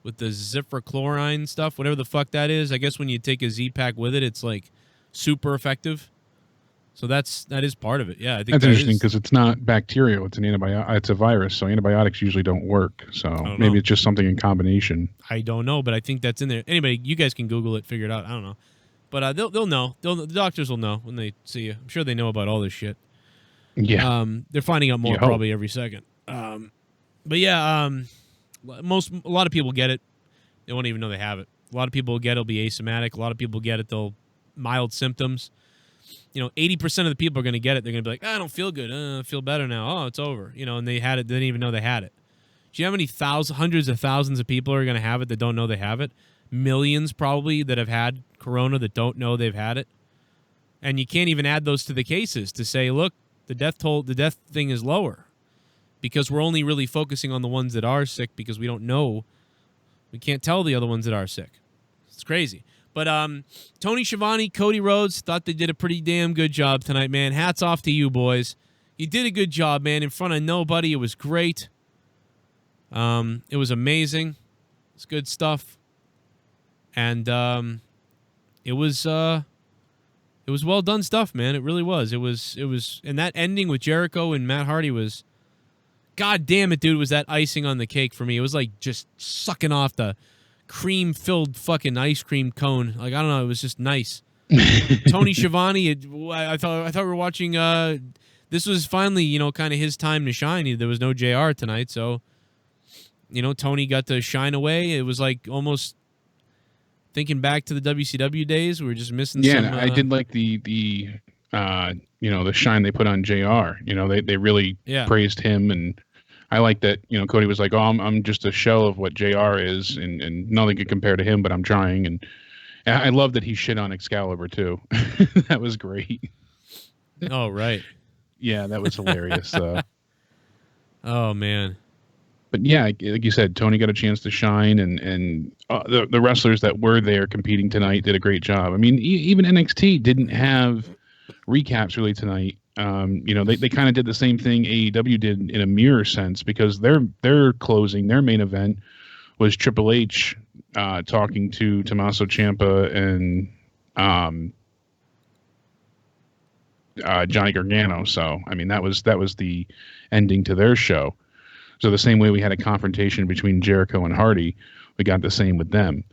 zifrochlorine stuff, whatever the fuck that is. I guess when you take a Z-Pack with it, it's like super effective. So that is part of it. Yeah, I think that's interesting because it's not bacterial; it's an antibiotic. It's a virus, so antibiotics usually don't work. So maybe it's just something in combination. I don't know, but I think that's in there. Anybody, you guys can Google it, figure it out. I don't know, but they'll know. The doctors will know when they see you. I'm sure they know about all this shit. Yeah, they're finding out more probably every second. But yeah, a lot of people get it. They won't even know they have it. A lot of people get it'll be asymptomatic. A lot of people get it. They'll mild symptoms. 80% of the people are going to get it. They're going to be like, I don't feel good. I feel better now. Oh, it's over. And they had it. They didn't even know they had it. Do you know how many hundreds of thousands of people are going to have it that don't know they have it? Millions probably that have had corona that don't know they've had it. And you can't even add those to the cases to say, look, the death thing is lower because we're only really focusing on the ones that are sick because we don't know. We can't tell the other ones that are sick. It's crazy. But Tony Schiavone, Cody Rhodes, thought they did a pretty damn good job tonight, man. Hats off to you boys. You did a good job, man, in front of nobody. It was great. It was amazing. It's good stuff. And it was well done stuff, man. It really was. It was and that ending with Jericho and Matt Hardy was, God damn it, dude, was that icing on the cake for me. It was like just sucking off the cream-filled fucking ice cream cone. Like, I don't know, it was just nice. Tony Schiavone, I thought we were watching, this was finally, kind of his time to shine. There was no JR tonight, so, Tony got to shine away. It was like almost thinking back to the WCW days. We were just missing some. Yeah, I did like the shine they put on JR. They really praised him, and I like that, Cody was like, oh, I'm just a shell of what JR is, and nothing could compare to him, but I'm trying. And I love that he shit on Excalibur, too. That was great. Oh, right. Yeah, that was hilarious. Oh, man. But yeah, like you said, Tony got a chance to shine, and the wrestlers that were there competing tonight did a great job. I mean, even NXT didn't have recaps really tonight. They kind of did the same thing AEW did in a mirror sense because their closing, their main event was Triple H talking to Tommaso Ciampa and Johnny Gargano. So I mean that was the ending to their show. So the same way we had a confrontation between Jericho and Hardy, we got the same with them.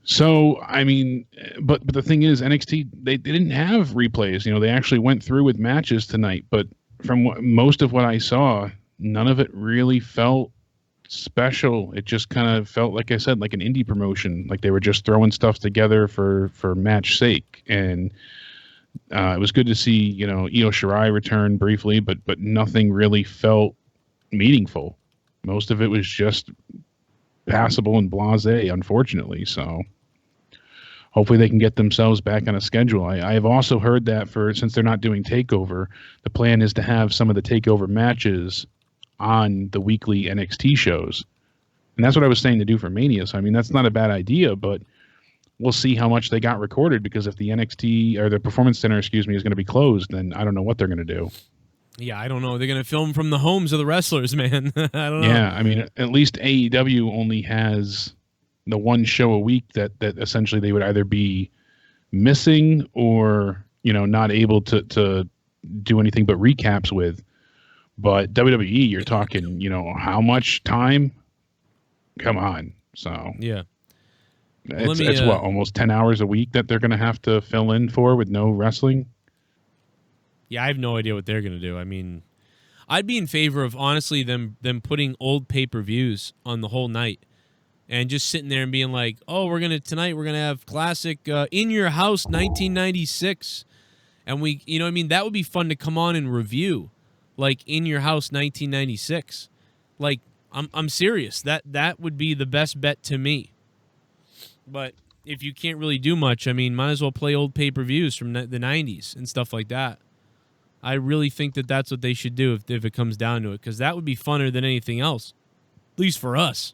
So, I mean, but the thing is, NXT, they didn't have replays. They actually went through with matches tonight. But from most of what I saw, none of it really felt special. It just kind of felt, like I said, like an indie promotion. Like they were just throwing stuff together for match sake. And it was good to see, Io Shirai return briefly, but nothing really felt meaningful. Most of it was just passable and blasé, unfortunately. So hopefully they can get themselves back on a schedule. I have also heard that since they're not doing TakeOver, the plan is to have some of the TakeOver matches on the weekly NXT shows. And that's what I was saying to do for Mania. So, I mean, that's not a bad idea, but we'll see how much they got recorded because if the NXT or the Performance Center, is going to be closed, then I don't know what they're going to do. Yeah, I don't know. They're going to film from the homes of the wrestlers, man. I don't know. Yeah, I mean, at least AEW only has the one show a week that essentially they would either be missing or, not able to do anything but recaps with. But WWE, you're talking, how much time? Come on. So yeah, it's what, almost 10 hours a week that they're going to have to fill in for with no wrestling. Yeah, I have no idea what they're going to do. I mean, I'd be in favor of, honestly, them putting old pay-per-views on the whole night and just sitting there and being like, oh, tonight we're going to have classic In Your House 1996. And that would be fun to come on and review, like In Your House 1996. Like, I'm serious. That would be the best bet to me. But if you can't really do much, I mean, might as well play old pay-per-views from the 90s and stuff like that. I really think that that's what they should do if it comes down to it, because that would be funner than anything else, at least for us.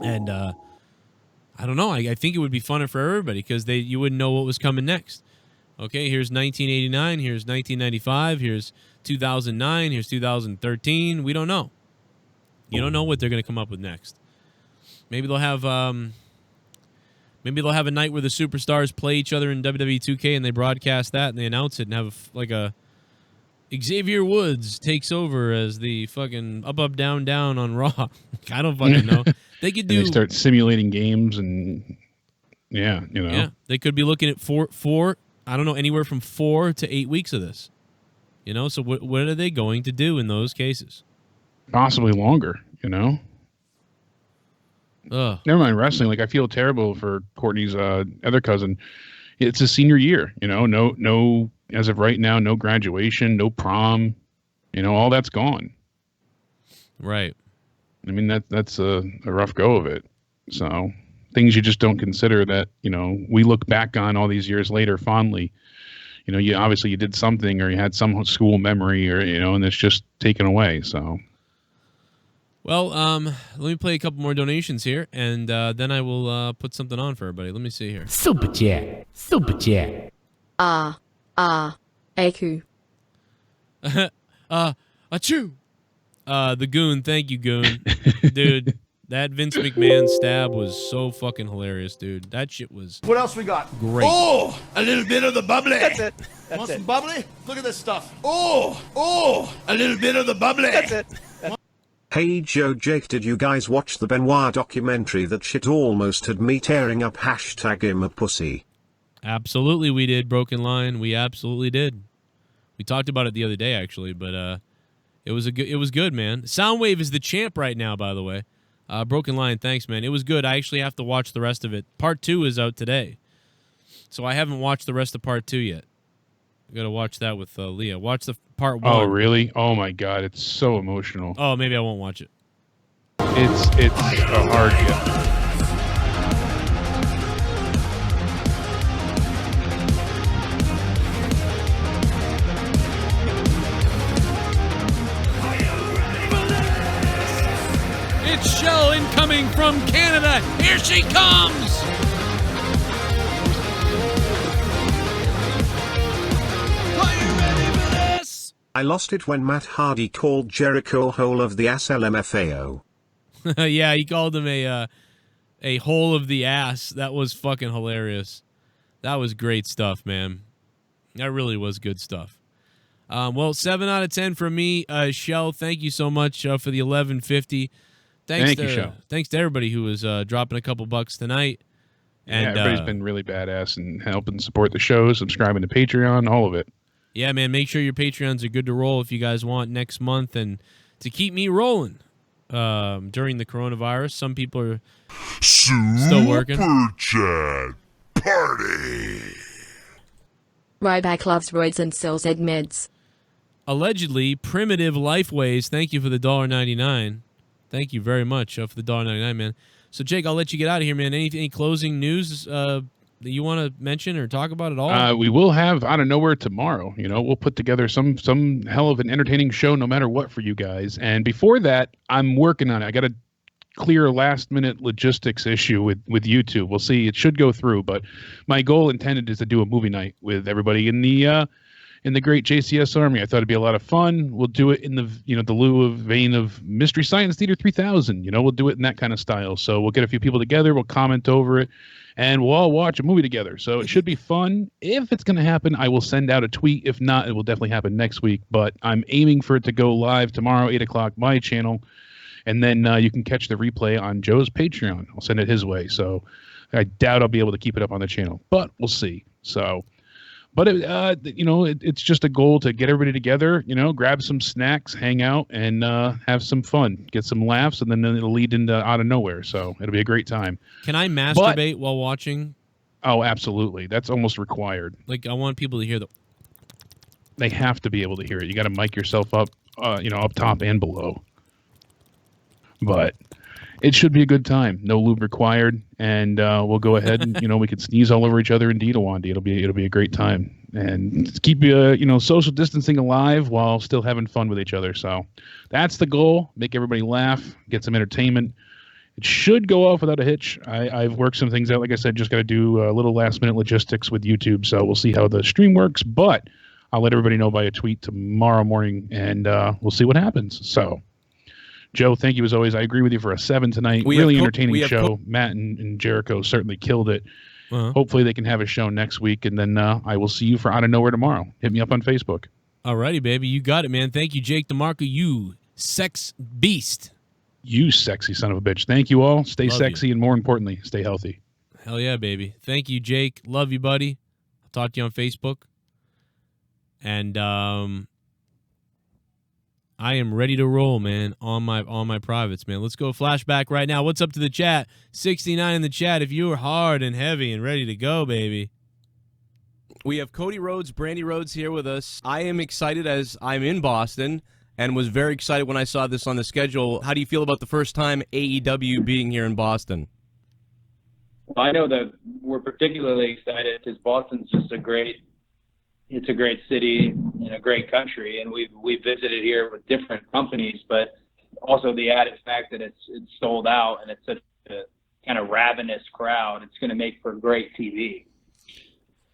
And I don't know. I think it would be funner for everybody because you wouldn't know what was coming next. Okay, here's 1989, here's 1995, here's 2009, here's 2013. We don't know. You don't know what they're going to come up with next. Maybe they'll have a night where the superstars play each other in WWE 2K and they broadcast that and they announce it and have a Xavier Woods takes over as the fucking up, down, down on Raw. I don't fucking know. They could do. And they start simulating games and Yeah, they could be looking at four. I don't know, anywhere from 4 to 8 weeks of this. So what are they going to do in those cases? Possibly longer. Ugh. Never mind wrestling. Like, I feel terrible for Courtney's other cousin. It's his senior year. No. As of right now, no graduation, no prom. All that's gone. Right. I mean, that's a rough go of it. So things you just don't consider that, we look back on all these years later fondly. You obviously you did something or you had some school memory or, and it's just taken away. So. Well, let me play a couple more donations here, and then I will put something on for everybody. Let me see here. Super chat. Aku. Achoo. The Goon, thank you, Goon. Dude, that Vince McMahon stab was so fucking hilarious, dude. That shit was What else we got? great. Oh, a little bit of the bubbly. That's it. That's Want it. some bubbly? Look at this stuff. Oh, a little bit of the bubbly. That's it. Hey Joe Jake, did you guys watch the Benoit documentary? That shit almost had me tearing up #him a pussy. Absolutely, we did. Broken Line, we absolutely did. We talked about it the other day, actually, but it was good, man. Soundwave is the champ right now, by the way. Broken Line, thanks, man. It was good. I actually have to watch the rest of it. Part 2 is out today, so I haven't watched the rest of Part 2 yet. I got to watch that with Leah. Watch the Part 1. Oh, really? Oh my God, it's so emotional. Oh, maybe I won't watch it. It's a hard get. It's Shell incoming from Canada. Here she comes. Are you ready for this? I lost it when Matt Hardy called Jericho hole of the ass LMFAO. Yeah, he called him a hole of the ass. That was fucking hilarious. That was great stuff, man. That really was good stuff. Well, 7 out of 10 from me. Shell, thank you so much for the 1150. Thank you, Shell. Thanks to everybody who was dropping a couple bucks tonight. And everybody's been really badass and helping support the show, subscribing to Patreon, all of it. Yeah, man, make sure your Patreons are good to roll if you guys want next month and to keep me rolling during the coronavirus. Some people are still working. Super Chat Party. Ryback loves roids and sells egg meds. Allegedly, Primitive Lifeways, thank you for the $1.99. Thank you very much for the $1.99, man. So, Jake, I'll let you get out of here, man. Any closing news that you want to mention or talk about at all? We will have Out of Nowhere tomorrow. We'll put together some hell of an entertaining show no matter what for you guys. And before that, I'm working on it. I got a clear last-minute logistics issue with YouTube. We'll see. It should go through, but my goal intended is to do a movie night with everybody in the great JCS Army. I thought it'd be a lot of fun. We'll do it in the vein of Mystery Science Theater 3000. We'll do it in that kind of style. So we'll get a few people together. We'll comment over it, and we'll all watch a movie together. So it should be fun. If it's going to happen, I will send out a tweet. If not, it will definitely happen next week. But I'm aiming for it to go live tomorrow, 8 o'clock, my channel. And then you can catch the replay on Joe's Patreon. I'll send it his way. So I doubt I'll be able to keep it up on the channel, but we'll see. So, but it's just a goal to get everybody together, grab some snacks, hang out, and have some fun, get some laughs, and then it'll lead into Out of Nowhere. So it'll be a great time. Can I masturbate while watching? Oh, absolutely. That's almost required. Like, I want people to hear They have to be able to hear it. You got to mic yourself up, up top and below. But it should be a good time. No lube required, and we'll go ahead and we can sneeze all over each other. Indeed, Awonddy, it'll be a great time, and keep social distancing alive while still having fun with each other. So that's the goal: make everybody laugh, get some entertainment. It should go off without a hitch. I've worked some things out. Like I said, just got to do a little last-minute logistics with YouTube, so we'll see how the stream works. But I'll let everybody know by a tweet tomorrow morning, and we'll see what happens. So, Joe, thank you as always. I agree with you for a 7 tonight. Really entertaining show. Matt and Jericho certainly killed it. Hopefully they can have a show next week, and then I will see you for Out of Nowhere tomorrow. Hit me up on Facebook. All righty, baby. You got it, man. Thank you, Jake DeMarco, you sex beast. You sexy son of a bitch. Thank you all. Stay Love sexy, and more importantly, stay healthy. Hell yeah, baby. Thank you, Jake. Love you, buddy. I'll talk to you on Facebook. And I am ready to roll, man, on my privates, man. Let's go flashback right now. What's up to the chat? 69 in the chat. If you are hard and heavy and ready to go, baby. We have Cody Rhodes, Brandi Rhodes here with us. I am excited as I'm in Boston and was very excited when I saw this on the schedule. How do you feel about the first time AEW being here in Boston? Well, I know that we're particularly excited because Boston's just a great city and a great country, and we've visited here with different companies, but also the added fact that it's sold out and it's such a kind of ravenous crowd. It's going to make for great TV.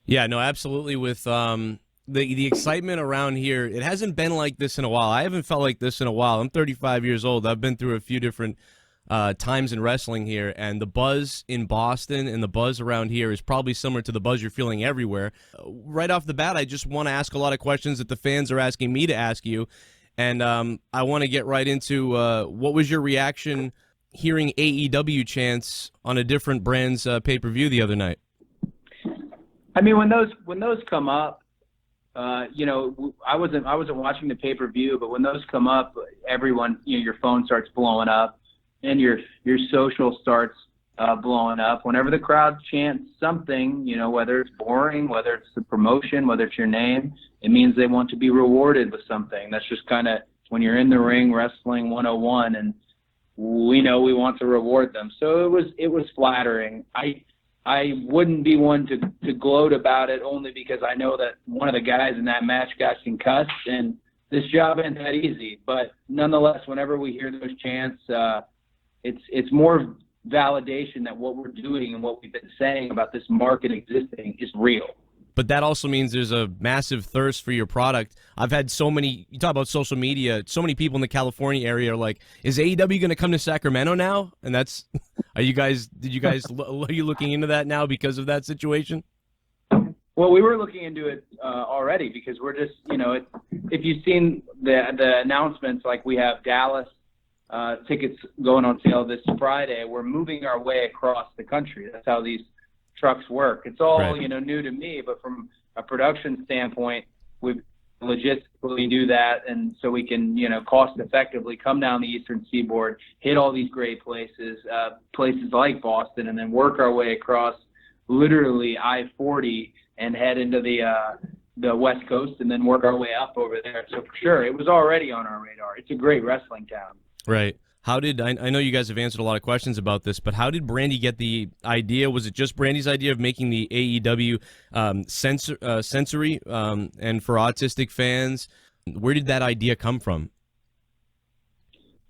Yeah, no, absolutely. With the excitement around here, it hasn't been like this in a while. I haven't felt like this in a while. I'm 35 years old. I've been through a few different times in wrestling here, and the buzz in Boston and the buzz around here is probably similar to the buzz you're feeling everywhere. Right off the bat, I just want to ask a lot of questions that the fans are asking me to ask you, and I want to get right into what was your reaction hearing AEW chants on a different brand's pay-per-view the other night? I mean, when those come up, I wasn't watching the pay-per-view, but when those come up, everyone, your phone starts blowing up, and your social starts blowing up. Whenever the crowd chants something, whether it's boring, whether it's the promotion, whether it's your name, it means they want to be rewarded with something. That's just kind of when you're in the ring, wrestling 101, and we know we want to reward them. So it was flattering. I wouldn't be one to gloat about it, only because I know that one of the guys in that match got concussed, and this job ain't that easy. But nonetheless, whenever we hear those chants, it's more validation that what we're doing and what we've been saying about this market existing is real. But that also means there's a massive thirst for your product. I've had so many, you talk about social media, so many people in the California area are like, is AEW going to come to Sacramento now? And that's, are you looking into that now because of that situation? Well, we were looking into it already because we're just, if you've seen the announcements, like we have Dallas tickets going on sale this Friday, we're moving our way across the country. That's how these trucks work. It's all, right, new to me, but from a production standpoint, we logistically do that, and so we can, cost effectively come down the Eastern Seaboard, hit all these great places like Boston, and then work our way across literally I-40 and head into the West Coast, and then work our way up over there. So for sure, it was already on our radar. It's a great wrestling town. Right. How did I know you guys have answered a lot of questions about this, but how did Brandi get the idea? Was it just Brandi's idea of making the AEW sensory and for autistic fans? Where did that idea come from?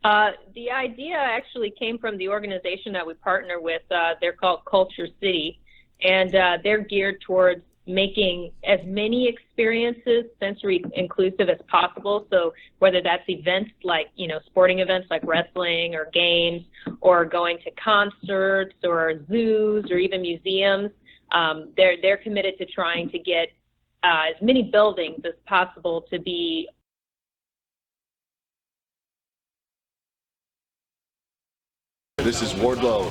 The idea actually came from the organization that we partner with. They're called Culture City, and they're geared towards making as many experiences sensory inclusive as possible. So whether that's events like, sporting events like wrestling or games, or going to concerts or zoos or even museums, they're committed to trying to get as many buildings as possible to be. This is Wardlow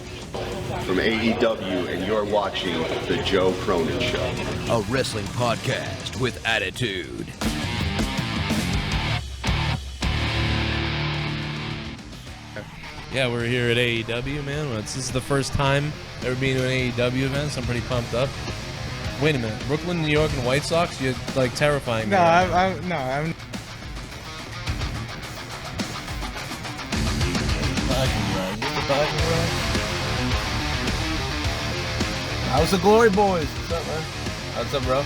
from AEW, and you're watching The Joe Cronin Show. A wrestling podcast with attitude. Yeah, we're here at AEW, man. This is the first time ever being to an AEW event, so I'm pretty pumped up. Wait a minute, Brooklyn, New York, and White Sox? You're like terrifying me. No, I'm. Fucking right. How's the Glory Boys? What's up, man? What's up, bro?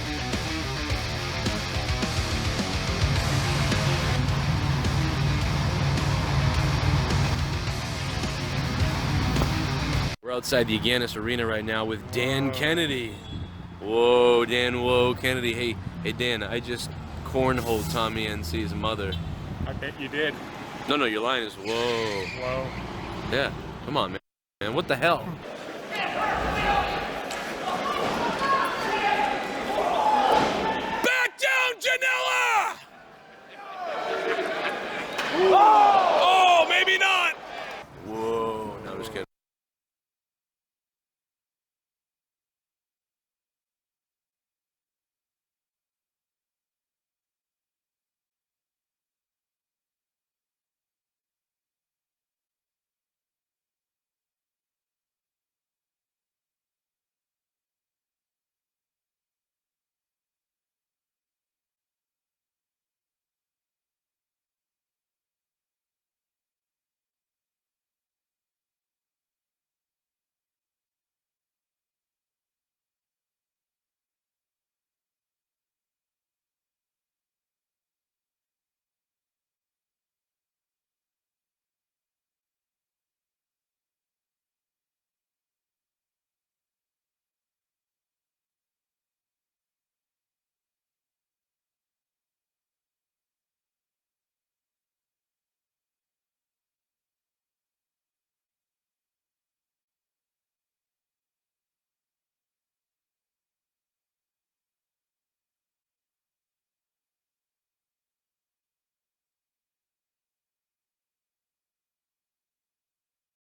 We're outside the Aganis Arena right now with Dan Kennedy. Whoa, Dan, whoa, Kennedy. Hey, Dan, I just cornholed Tommy NC's mother. I bet you did. No, your line is whoa. Whoa. Yeah, come on, man. What the hell? Back down, Janela!